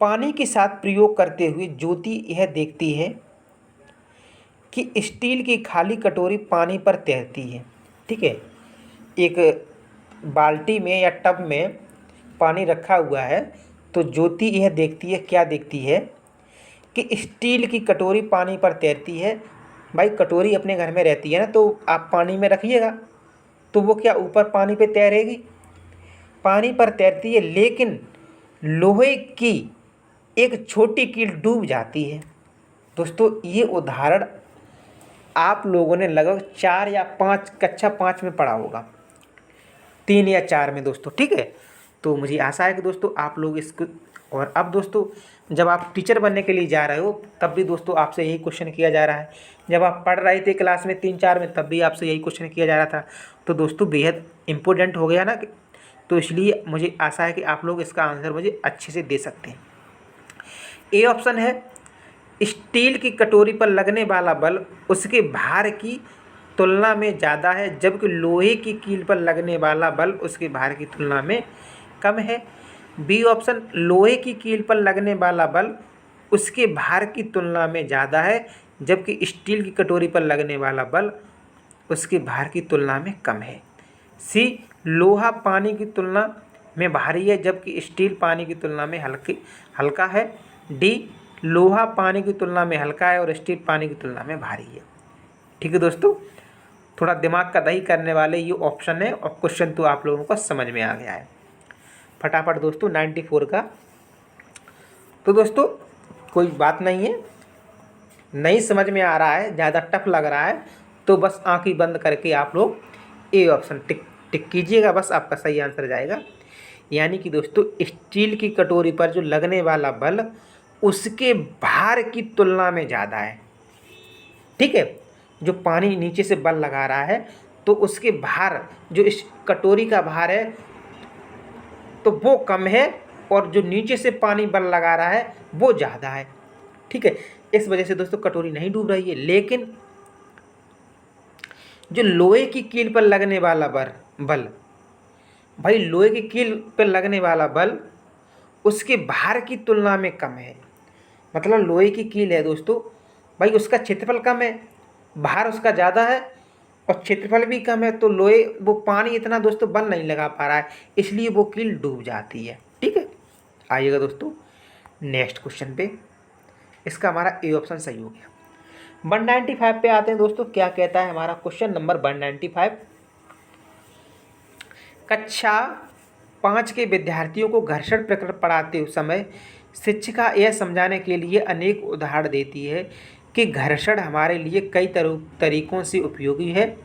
पानी के साथ प्रयोग करते हुए ज्योति यह देखती है कि स्टील की खाली कटोरी पानी पर तैरती है, ठीक है। एक बाल्टी में या टब में पानी रखा हुआ है, तो ज्योति यह देखती है, क्या देखती है कि स्टील की कटोरी पानी पर तैरती है। भाई कटोरी अपने घर में रहती है ना, तो आप पानी में रखिएगा तो वो क्या ऊपर पानी पे तैरेगी। पानी पर तैरती है लेकिन लोहे की एक छोटी कील डूब जाती है। दोस्तों ये उदाहरण आप लोगों ने लगभग 4 या 5 कक्षा 5 में पढ़ा होगा, 3 या 4 में दोस्तों, ठीक है। तो मुझे आशा है कि दोस्तों आप लोग इसको, और अब दोस्तों जब आप टीचर बनने के लिए जा रहे हो तब भी दोस्तों आपसे यही क्वेश्चन किया जा रहा है। जब आप पढ़ रहे थे क्लास में 3-4 में तब भी आपसे यही क्वेश्चन किया जा रहा था। तो दोस्तों बेहद इम्पोर्टेंट हो गया ना, तो इसलिए मुझे आशा है कि आप लोग इसका आंसर मुझे अच्छे से दे सकते हैं। ए ऑप्शन है, स्टील की कटोरी पर लगने वाला बल उसके भार की तुलना में ज़्यादा है, जबकि लोहे की कील पर लगने वाला बल उसके भार की तुलना में कम है। बी ऑप्शन, लोहे की कील पर लगने वाला बल उसके भार की तुलना में ज़्यादा है, जबकि स्टील की कटोरी पर लगने वाला बल उसके भार की तुलना में कम है। सी, लोहा पानी की तुलना में भारी है, जबकि स्टील पानी की तुलना में हल्का है। डी, लोहा पानी की तुलना में हल्का है और स्टील पानी की तुलना में भारी है। ठीक है दोस्तों, थोड़ा दिमाग का दही करने वाले ये ऑप्शन है और क्वेश्चन तो आप लोगों को समझ में आ गया है। फटाफट दोस्तों 94 का, तो दोस्तों कोई बात नहीं है, नहीं समझ में आ रहा है, ज़्यादा टफ लग रहा है तो बस आंखें बंद करके आप लोग ए ऑप्शन टिक कीजिएगा, बस आपका सही आंसर जाएगा। यानी कि दोस्तों स्टील की कटोरी पर जो लगने वाला बल उसके भार की तुलना में ज़्यादा है, ठीक है। जो पानी नीचे से बल लगा रहा है तो उसके भार, जो इस कटोरी का भार है तो वो कम है, और जो नीचे से पानी बल लगा रहा है वो ज़्यादा है, ठीक है। इस वजह से दोस्तों कटोरी नहीं डूब रही है। लेकिन जो लोहे की कील पर लगने वाला बल, भाई लोहे की कील पर लगने वाला बल उसके भार की तुलना में कम है। मतलब लोहे की कील है दोस्तों, भाई उसका क्षेत्रफल कम है, भार उसका ज़्यादा है और क्षेत्रफल भी कम है, तो लोहे वो पानी इतना दोस्तों बल नहीं लगा पा रहा है, इसलिए वो कील डूब जाती है, ठीक है। आइएगा दोस्तों नेक्स्ट क्वेश्चन पे, इसका हमारा ए ऑप्शन सही हो गया। 195 पे आते हैं दोस्तों, क्या कहता है हमारा क्वेश्चन नंबर 195। कक्षा 5 के विद्यार्थियों को घर्षण प्रकरण पढ़ाते समय शिक्षिका यह समझाने के लिए अनेक उदाहरण देती है कि घर्षण हमारे लिए कई तरीकों से उपयोगी है।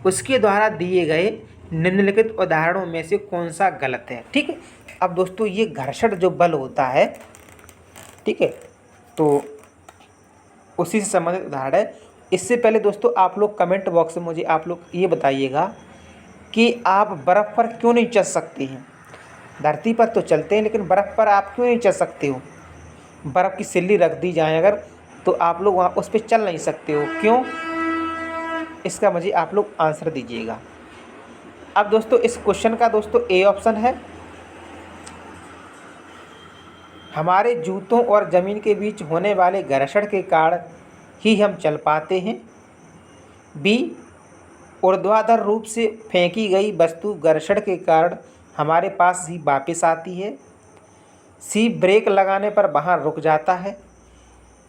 उसके द्वारा दिए गए निम्नलिखित उदाहरणों में से कौन सा गलत है, ठीक है। अब दोस्तों ये घर्षण जो बल होता है, ठीक है, तो उसी से संबंधित उदाहरण है। इससे पहले दोस्तों आप लोग कमेंट बॉक्स में मुझे आप लोग ये बताइएगा कि आप बर्फ़ पर क्यों नहीं चल सकते हैं। धरती पर तो चलते हैं लेकिन बर्फ़ पर आप क्यों नहीं चल सकते हो। बर्फ़ की सिल्ली रख दी जाए अगर तो आप लोग वहाँ उस पर चल नहीं सकते हो, क्यों? इसका मुझे आप लोग आंसर दीजिएगा। अब दोस्तों इस क्वेश्चन का दोस्तों ए ऑप्शन है, हमारे जूतों और ज़मीन के बीच होने वाले घर्षण के कारण ही हम चल पाते हैं। बी, ऊर्ध्वाधर रूप से फेंकी गई वस्तु घर्षण के कारण हमारे पास ही वापस आती है। सी, ब्रेक लगाने पर वहाँ रुक जाता है।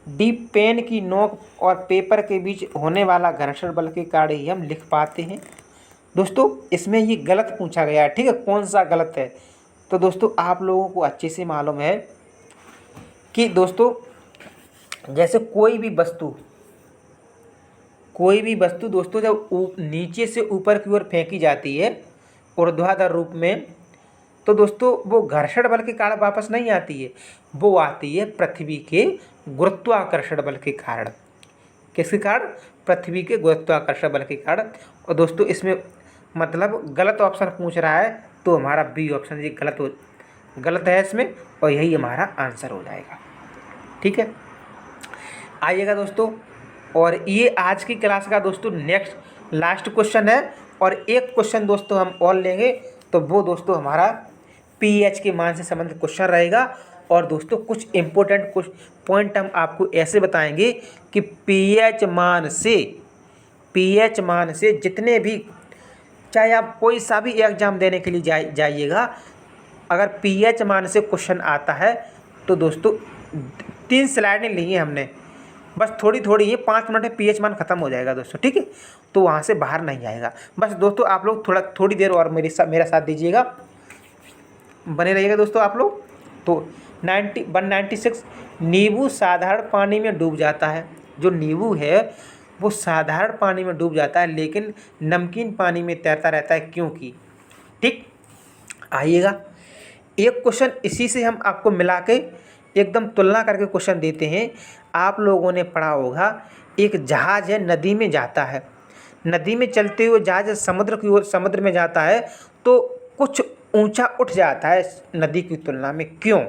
डी, पेन की नोक और पेपर के बीच होने वाला घर्षण बल के कारण ही हम लिख पाते हैं। दोस्तों इसमें ये गलत पूछा गया है, ठीक है, कौन सा गलत है। तो दोस्तों आप लोगों को अच्छे से मालूम है कि दोस्तों जैसे कोई भी वस्तु दोस्तों जब नीचे से ऊपर की ओर फेंकी जाती है ऊर्ध्वाधर रूप में, तो दोस्तों वो घर्षण बल के कारण वापस नहीं आती है, वो आती है पृथ्वी के गुरुत्वाकर्षण बल के कारण। किसके कारण? पृथ्वी के गुरुत्वाकर्षण बल के कारण। और दोस्तों इसमें मतलब गलत ऑप्शन पूछ रहा है, तो हमारा बी ऑप्शन ये गलत है इसमें, और यही हमारा आंसर हो जाएगा, ठीक है। आइएगा दोस्तों, और ये आज की क्लास का दोस्तों नेक्स्ट लास्ट क्वेश्चन है, और एक क्वेश्चन दोस्तों हम और लेंगे, तो वो दोस्तों हमारा पीएच के मान से संबंधित क्वेश्चन रहेगा। और दोस्तों कुछ इम्पोर्टेंट कुछ पॉइंट हम आपको ऐसे बताएंगे कि पीएच मान से जितने भी, चाहे आप कोई सा भी एग्जाम देने के लिए जाइएगा, अगर पीएच मान से क्वेश्चन आता है तो दोस्तों 3 स्लाइडें ली हैं हमने, बस थोड़ी ही 5 मिनट में पीएच मान खत्म हो जाएगा दोस्तों, ठीक है। तो वहाँ से बाहर नहीं आएगा। बस दोस्तों आप लोग थोड़ी देर और मेरा साथ दीजिएगा, बने रहिएगा दोस्तों आप लोग। तो 196, नींबू साधारण पानी में डूब जाता है। जो नींबू है वो साधारण पानी में डूब जाता है लेकिन नमकीन पानी में तैरता रहता है, क्योंकि। ठीक, आइएगा एक क्वेश्चन इसी से हम आपको मिला के एकदम तुलना करके क्वेश्चन देते हैं। आप लोगों ने पढ़ा होगा, एक जहाज है, नदी में जाता है, नदी में चलते हुए जहाज समुद्र की ओर, समुद्र में जाता है तो कुछ ऊंचा उठ जाता है नदी की तुलना में, क्यों?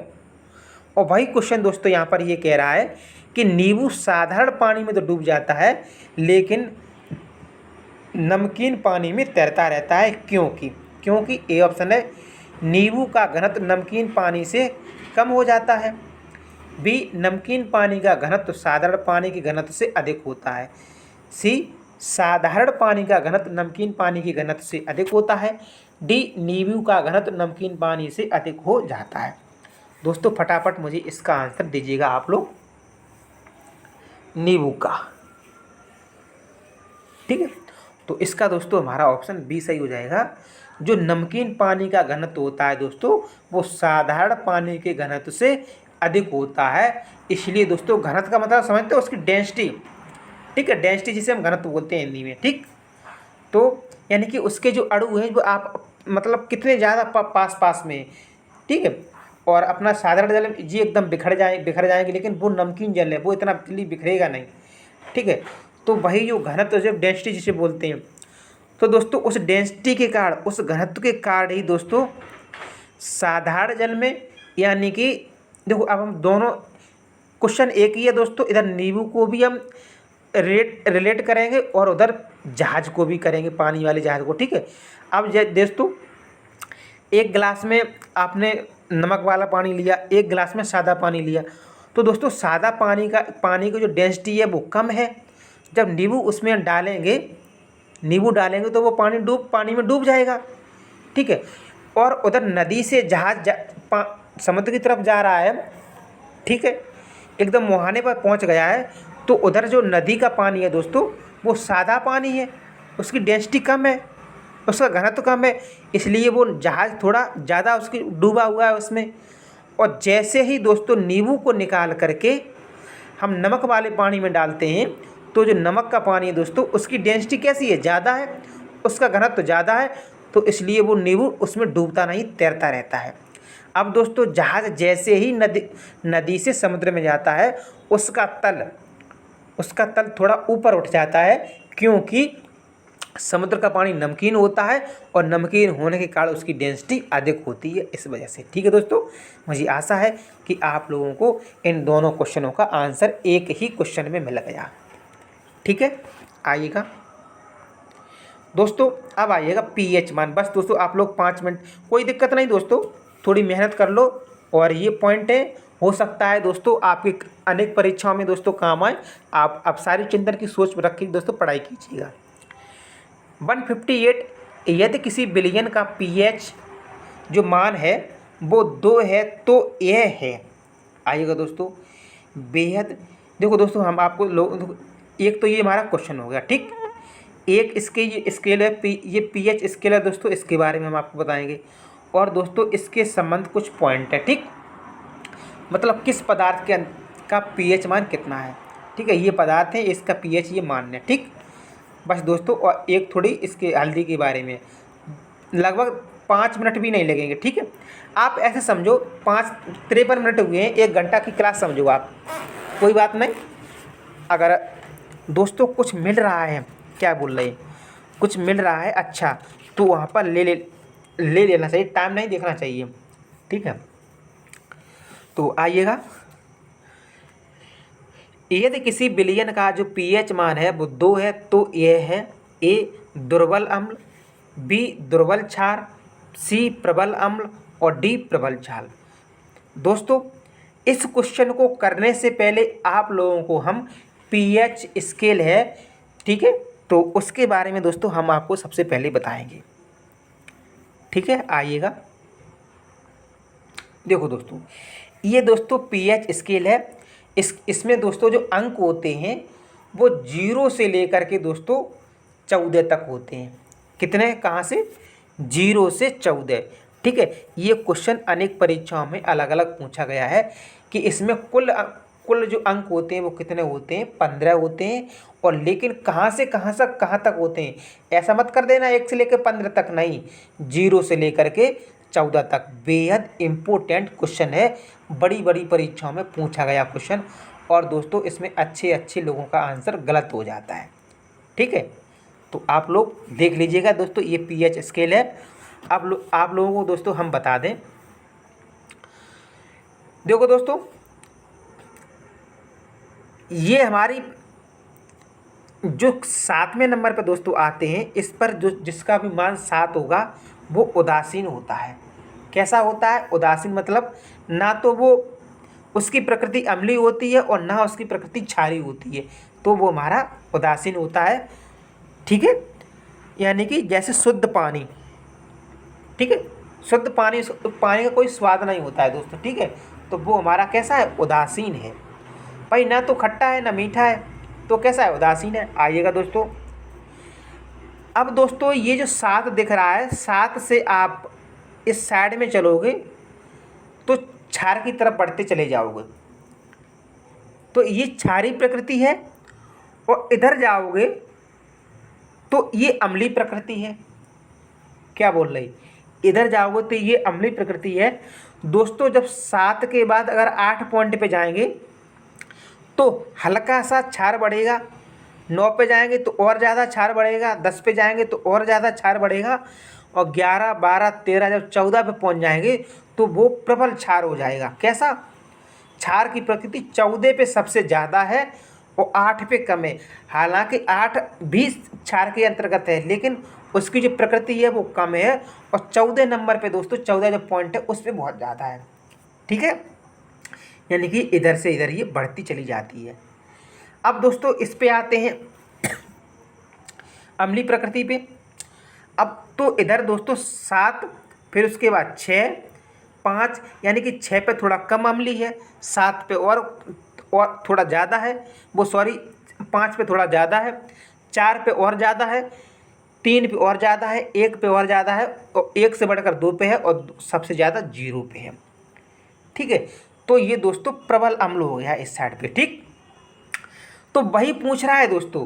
और वही क्वेश्चन दोस्तों यहाँ पर ये कह रहा है कि नींबू साधारण पानी में तो डूब जाता है लेकिन नमकीन पानी में तैरता रहता है, क्योंकि ए ऑप्शन है, नींबू का घनत्व नमकीन पानी से कम हो जाता है। बी, नमकीन पानी का घनत्व साधारण पानी के घनत्व से अधिक होता है। सी, साधारण पानी का घनत्व नमकीन पानी के घनत्व से अधिक होता है। डी, नींबू का घनत्व नमकीन पानी से अधिक हो जाता है। दोस्तों फटाफट मुझे इसका आंसर दीजिएगा आप लोग, नींबू का। ठीक है, तो इसका दोस्तों हमारा ऑप्शन बी सही हो जाएगा। जो नमकीन पानी का घनत्व होता है दोस्तों वो साधारण पानी के घनत्व से अधिक होता है, इसलिए दोस्तों घनत्व का मतलब समझते हो, उसकी डेंसिटी। ठीक है, डेंसिटी जिसे हम घनत्व बोलते हैं हिंदी में। ठीक, तो यानी कि उसके जो अणु हैं वो आप मतलब कितने ज़्यादा पास पास में। ठीक है, और अपना साधारण जल जी एकदम बिखर जाएंगे, लेकिन वो नमकीन जल है वो इतना जल्दी बिखरेगा नहीं। ठीक है, तो वही जो घनत्व जब डेंसिटी जिसे बोलते हैं, तो दोस्तों उस डेंसिटी के कारण, उस घनत्व के कारण ही दोस्तों साधारण जल में, यानी कि देखो अब हम दोनों क्वेश्चन एक ही है दोस्तों, इधर नींबू को भी हम रिलेट करेंगे और उधर जहाज को भी करेंगे, पानी वाले जहाज को। ठीक है, अब दोस्तों एक गिलास में आपने नमक वाला पानी लिया, एक गिलास में सादा पानी लिया, तो दोस्तों सादा पानी की जो डेंसिटी है वो कम है। जब नींबू उसमें डालेंगे तो वो पानी में डूब जाएगा। ठीक है, और उधर नदी से जहाज समुद्र की तरफ जा रहा है। ठीक है, एकदम मुहाने पर पहुंच गया है, तो उधर जो नदी का पानी है दोस्तों वो सादा पानी है, उसकी डेंसिटी कम है, उसका घनत्व कम है, इसलिए वो जहाज थोड़ा ज़्यादा उसकी डूबा हुआ है उसमें। और जैसे ही दोस्तों नींबू को निकाल करके हम नमक वाले पानी में डालते हैं, तो जो नमक का पानी है दोस्तों उसकी डेंसिटी कैसी है, ज़्यादा है, उसका घनत्व ज़्यादा है, तो इसलिए वो नींबू उसमें डूबता नहीं, तैरता रहता है। अब दोस्तों जहाज जैसे ही नदी से समुद्र में जाता है, उसका तल थोड़ा ऊपर उठ जाता है, क्योंकि समुद्र का पानी नमकीन होता है और नमकीन होने के कारण उसकी डेंसिटी अधिक होती है, इस वजह से। ठीक है दोस्तों, मुझे आशा है कि आप लोगों को इन दोनों क्वेश्चनों का आंसर एक ही क्वेश्चन में मिल गया। ठीक है, आइएगा दोस्तों, अब आइएगा पीएच मान। बस दोस्तों आप लोग 5 मिनट, कोई दिक्कत नहीं दोस्तों, थोड़ी मेहनत कर लो, और ये पॉइंट है, हो सकता है दोस्तों आपकी अनेक परीक्षाओं में दोस्तों काम आए। आप सारी चिंतन की सोच रखिए दोस्तों, पढ़ाई कीजिएगा। 158, यदि किसी बिलियन का पीएच जो मान है वो 2 है तो यह है। आइएगा दोस्तों, बेहद देखो दोस्तों, हम आपको एक तो ये हमारा क्वेश्चन हो गया। ठीक, एक इसके ये स्केल है, ये पीएच स्केल है दोस्तों, इसके बारे में हम आपको बताएंगे। और दोस्तों इसके संबंध कुछ पॉइंट है। ठीक, मतलब किस पदार्थ का पीएच मान कितना है। ठीक है, ये पदार्थ है, इसका पीएच ये मान है। ठीक, बस दोस्तों, और एक थोड़ी इसके हल्दी के बारे में, लगभग 5 मिनट भी नहीं लगेंगे। ठीक है, आप ऐसे समझो 53 मिनट हुए हैं, 1 घंटा की क्लास समझो आप, कोई बात नहीं। अगर दोस्तों कुछ मिल रहा है, क्या बोल रहे हैं, कुछ मिल रहा है अच्छा, तो वहाँ पर ले लेना चाहिए, टाइम नहीं देखना चाहिए। ठीक है, तो आइएगा, यदि किसी बिलियन का जो पीएच मान है वो 2 है तो यह है, ए दुर्बल अम्ल, बी दुर्बल क्षार, सी प्रबल अम्ल और डी प्रबल क्षार। दोस्तों इस क्वेश्चन को करने से पहले आप लोगों को हम पीएच स्केल है, ठीक है, तो उसके बारे में दोस्तों हम आपको सबसे पहले बताएंगे। ठीक है, आइएगा, देखो दोस्तों, ये दोस्तों पीएच स्केल है। इसमें दोस्तों जो अंक होते हैं वो 0 से लेकर के दोस्तों 14 तक होते हैं। कितने, कहाँ से, 0 से 14। ठीक है। ये क्वेश्चन अनेक परीक्षाओं में अलग अलग पूछा गया है कि इसमें कुल जो अंक होते हैं वो कितने होते हैं, 15 होते हैं। और लेकिन कहाँ से कहाँ तक होते हैं, ऐसा मत कर देना 1 से लेकर 15 तक, नहीं, 0 से लेकर के 14 तक। बेहद इम्पोर्टेंट क्वेश्चन है, बड़ी बड़ी परीक्षाओं में पूछा गया क्वेश्चन। और दोस्तों इसमें अच्छे अच्छे लोगों का आंसर गलत हो जाता है, ठीक है। तो आप लोग देख लीजिएगा दोस्तों, ये पीएच स्केल है। अब आप लोगों को दोस्तों हम बता दें, देखो दोस्तों, ये हमारी जो 7वें नंबर पर दोस्तों आते हैं, इस पर जो जिसका भी मान 7 होगा वो उदासीन होता है। कैसा होता है? उदासीन मतलब ना तो वो उसकी प्रकृति अम्लीय होती है और ना उसकी प्रकृति क्षारीय होती है, तो वो हमारा उदासीन होता है, ठीक है। यानी कि जैसे शुद्ध पानी, ठीक है, शुद्ध पानी का कोई स्वाद नहीं होता है दोस्तों, ठीक है। तो वो हमारा कैसा है? उदासीन है भाई, ना तो खट्टा है ना मीठा है, तो कैसा है? उदासीन है। आइएगा दोस्तों, अब दोस्तों ये जो 7 दिख रहा है, 7 से आप इस साइड में चलोगे तो क्षार की तरफ बढ़ते चले जाओगे, तो ये क्षारीय प्रकृति है। और इधर जाओगे तो ये अम्लीय प्रकृति है। क्या बोल रही? इधर जाओगे तो ये अम्लीय प्रकृति है दोस्तों। जब 7 के बाद अगर 8 पॉइंट पे जाएंगे तो हल्का सा क्षार बढ़ेगा, 9 पे जाएंगे तो और ज़्यादा क्षार बढ़ेगा, 10 पे जाएंगे तो और ज़्यादा क्षार बढ़ेगा, और 11, 12, 13 जब 14 पे पहुंच जाएंगे तो वो प्रबल क्षार हो जाएगा। कैसा? क्षार की प्रकृति 14 पे सबसे ज़्यादा है और 8 पे कम है। हालांकि 8 भी क्षार के अंतर्गत है, लेकिन उसकी जो प्रकृति है वो कम है। और 14 नंबर पे दोस्तों, 14 जो पॉइंट है उस पर बहुत ज़्यादा है, ठीक है। यानी कि इधर से इधर ये बढ़ती चली जाती है। अब दोस्तों इस पे आते हैं अम्लीय प्रकृति पे। अब तो इधर दोस्तों 7, फिर उसके बाद 6, 5, यानी कि 6 पे थोड़ा कम अम्लीय है, 7 पे और थोड़ा ज़्यादा है, वो सॉरी 5 पे थोड़ा ज़्यादा है, 4 पे और ज़्यादा है, 3 पे और ज़्यादा है, 1 पे और ज़्यादा है, और 1 से बढ़कर 2 पे है, और सबसे ज़्यादा 0 पे है, ठीक है। तो ये दोस्तों प्रबल अम्ल हो गया इस साइड पे, ठीक। तो वही पूछ रहा है दोस्तों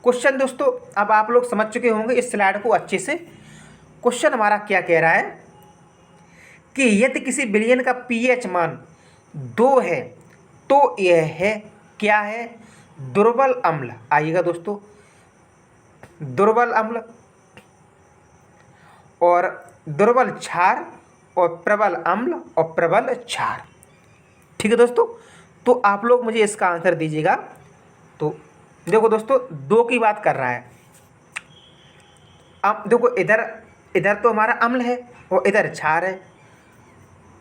क्वेश्चन। दोस्तों अब आप लोग समझ चुके होंगे इस स्लाइड को अच्छे से। क्वेश्चन हमारा क्या कह रहा है कि यदि किसी विलयन का पीएच मान 2 है तो यह है, क्या है? दुर्बल अम्ल। आइएगा दोस्तों, दुर्बल अम्ल और दुर्बल क्षार और प्रबल अम्ल और प्रबल क्षार, ठीक है दोस्तों। तो आप लोग मुझे इसका आंसर दीजिएगा। तो देखो दोस्तों, 2 की बात कर रहा है। अब देखो इधर तो हमारा अम्ल है और इधर क्षार है,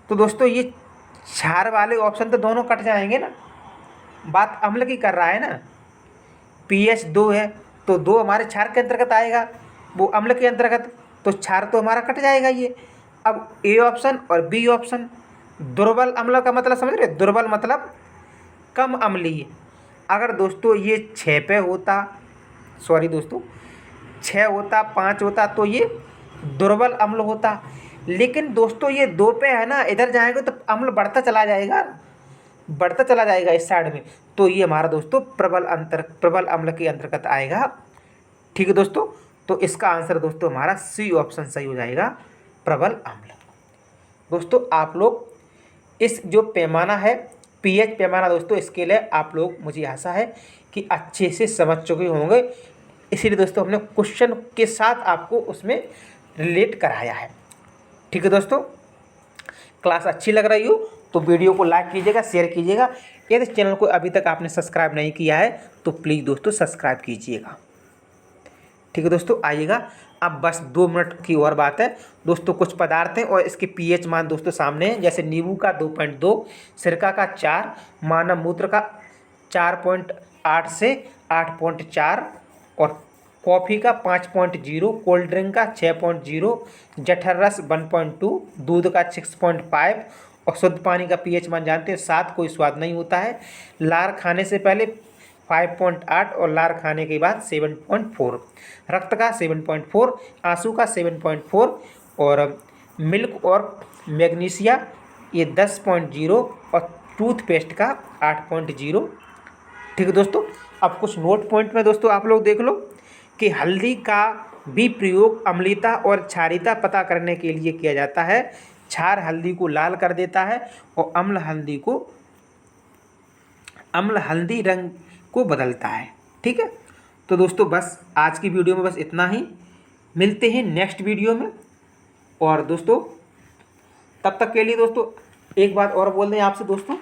तो दोस्तों ये क्षार वाले ऑप्शन तो दोनों कट जाएंगे ना। बात अम्ल की कर रहा है ना, पीएच 2 है तो 2 हमारे क्षार के अंतर्गत आएगा, वो अम्ल के अंतर्गत, तो क्षार तो हमारा कट जाएगा ये। अब ए ऑप्शन और बी ऑप्शन, दुर्बल अम्ल का मतलब समझ रहे? दुर्बल मतलब कम अम्लीय। अगर दोस्तों ये 6 पे होता, सॉरी दोस्तों 6 होता, 5 होता, तो ये दुर्बल अम्ल होता। लेकिन दोस्तों ये 2 पे है ना, इधर जाएंगे तो अम्ल बढ़ता चला जाएगा इस साइड में, तो ये हमारा दोस्तों प्रबल अम्ल के अंतर्गत आएगा, ठीक है दोस्तों। तो इसका आंसर दोस्तों हमारा सी ऑप्शन सही हो जाएगा, प्रबल अम्ल। दोस्तों आप लोग इस जो पैमाना है, पीएच पैमाना दोस्तों स्केल है, आप लोग, मुझे आशा है कि अच्छे से समझ चुके होंगे। इसीलिए दोस्तों हमने क्वेश्चन के साथ आपको उसमें रिलेट कराया है, ठीक है दोस्तों। क्लास अच्छी लग रही हो तो वीडियो को लाइक कीजिएगा, शेयर कीजिएगा। यदि चैनल को अभी तक आपने सब्सक्राइब नहीं किया है तो प्लीज़ दोस्तों सब्सक्राइब कीजिएगा, ठीक है दोस्तों। आइएगा, अब बस 2 मिनट की और बात है दोस्तों। कुछ पदार्थ हैं और इसके पीएच मान दोस्तों सामने हैं, जैसे नींबू का 2.2, सिरका का 4, मानव मूत्र का 4.8 से 8.4, और कॉफ़ी का 5.0, कोल्ड ड्रिंक का 6.0, जठर रस 1.2, दूध का 6.5, और शुद्ध पानी का पीएच मान जानते हैं 7, कोई स्वाद नहीं होता है। लार खाने से पहले 5.8 और लार खाने के बाद 7.4, रक्त का 7.4, आंसू का 7.4, और मिल्क और मैग्नीशिया ये 10.0 और टूथपेस्ट का 8.0। ठीक है दोस्तों। अब कुछ नोट पॉइंट में दोस्तों आप लोग देख लो कि हल्दी का भी प्रयोग अम्लता और क्षारीयता पता करने के लिए किया जाता है। क्षार हल्दी को लाल कर देता है और अम्ल हल्दी रंग को बदलता है। ठीक है, तो दोस्तों बस आज की वीडियो में बस इतना ही। मिलते हैं नेक्स्ट वीडियो में। और दोस्तों तब तक के लिए दोस्तों एक बात और बोल दें आपसे दोस्तों,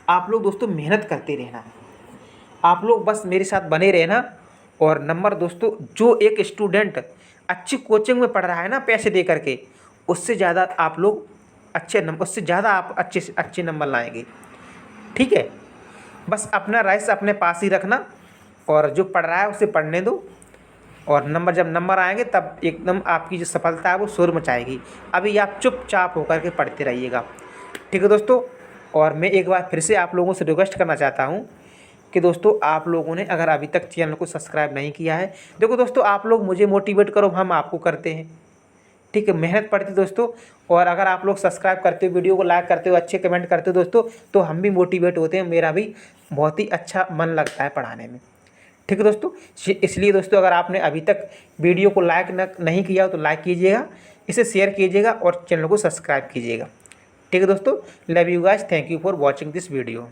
आप लोग दोस्तों मेहनत करते रहना, आप लोग बस मेरे साथ बने रहना। और नंबर दोस्तों, जो एक स्टूडेंट अच्छी कोचिंग में पढ़ रहा है ना पैसे दे करके, उससे ज़्यादा आप लोग उससे ज़्यादा आप अच्छे से अच्छे नंबर लाएंगे। ठीक है, बस अपना राइस अपने पास ही रखना और जो पढ़ रहा है उसे पढ़ने दो। और जब नंबर आएंगे तब एकदम आपकी जो सफलता है वो शोर मचाएगी। अभी आप चुपचाप होकर के पढ़ते रहिएगा। ठीक है दोस्तों। और मैं एक बार फिर से आप लोगों से रिक्वेस्ट करना चाहता हूँ कि दोस्तों आप लोगों ने अगर अभी तक चैनल को सब्सक्राइब नहीं किया है, देखो दोस्तों आप लोग मुझे मोटिवेट करो, हम आपको करते हैं। ठीक है, मेहनत पड़ती है दोस्तों। और अगर आप लोग सब्सक्राइब करते हो, वीडियो को लाइक करते हो, अच्छे कमेंट करते हो दोस्तों, तो हम भी मोटिवेट होते हैं, मेरा भी बहुत ही अच्छा मन लगता है पढ़ाने में। ठीक है दोस्तों, इसलिए दोस्तों अगर आपने अभी तक वीडियो को लाइक नहीं किया हो तो लाइक कीजिएगा, इसे शेयर कीजिएगा और चैनल को सब्सक्राइब कीजिएगा। ठीक है दोस्तों, love you guys, thank you for watching this video.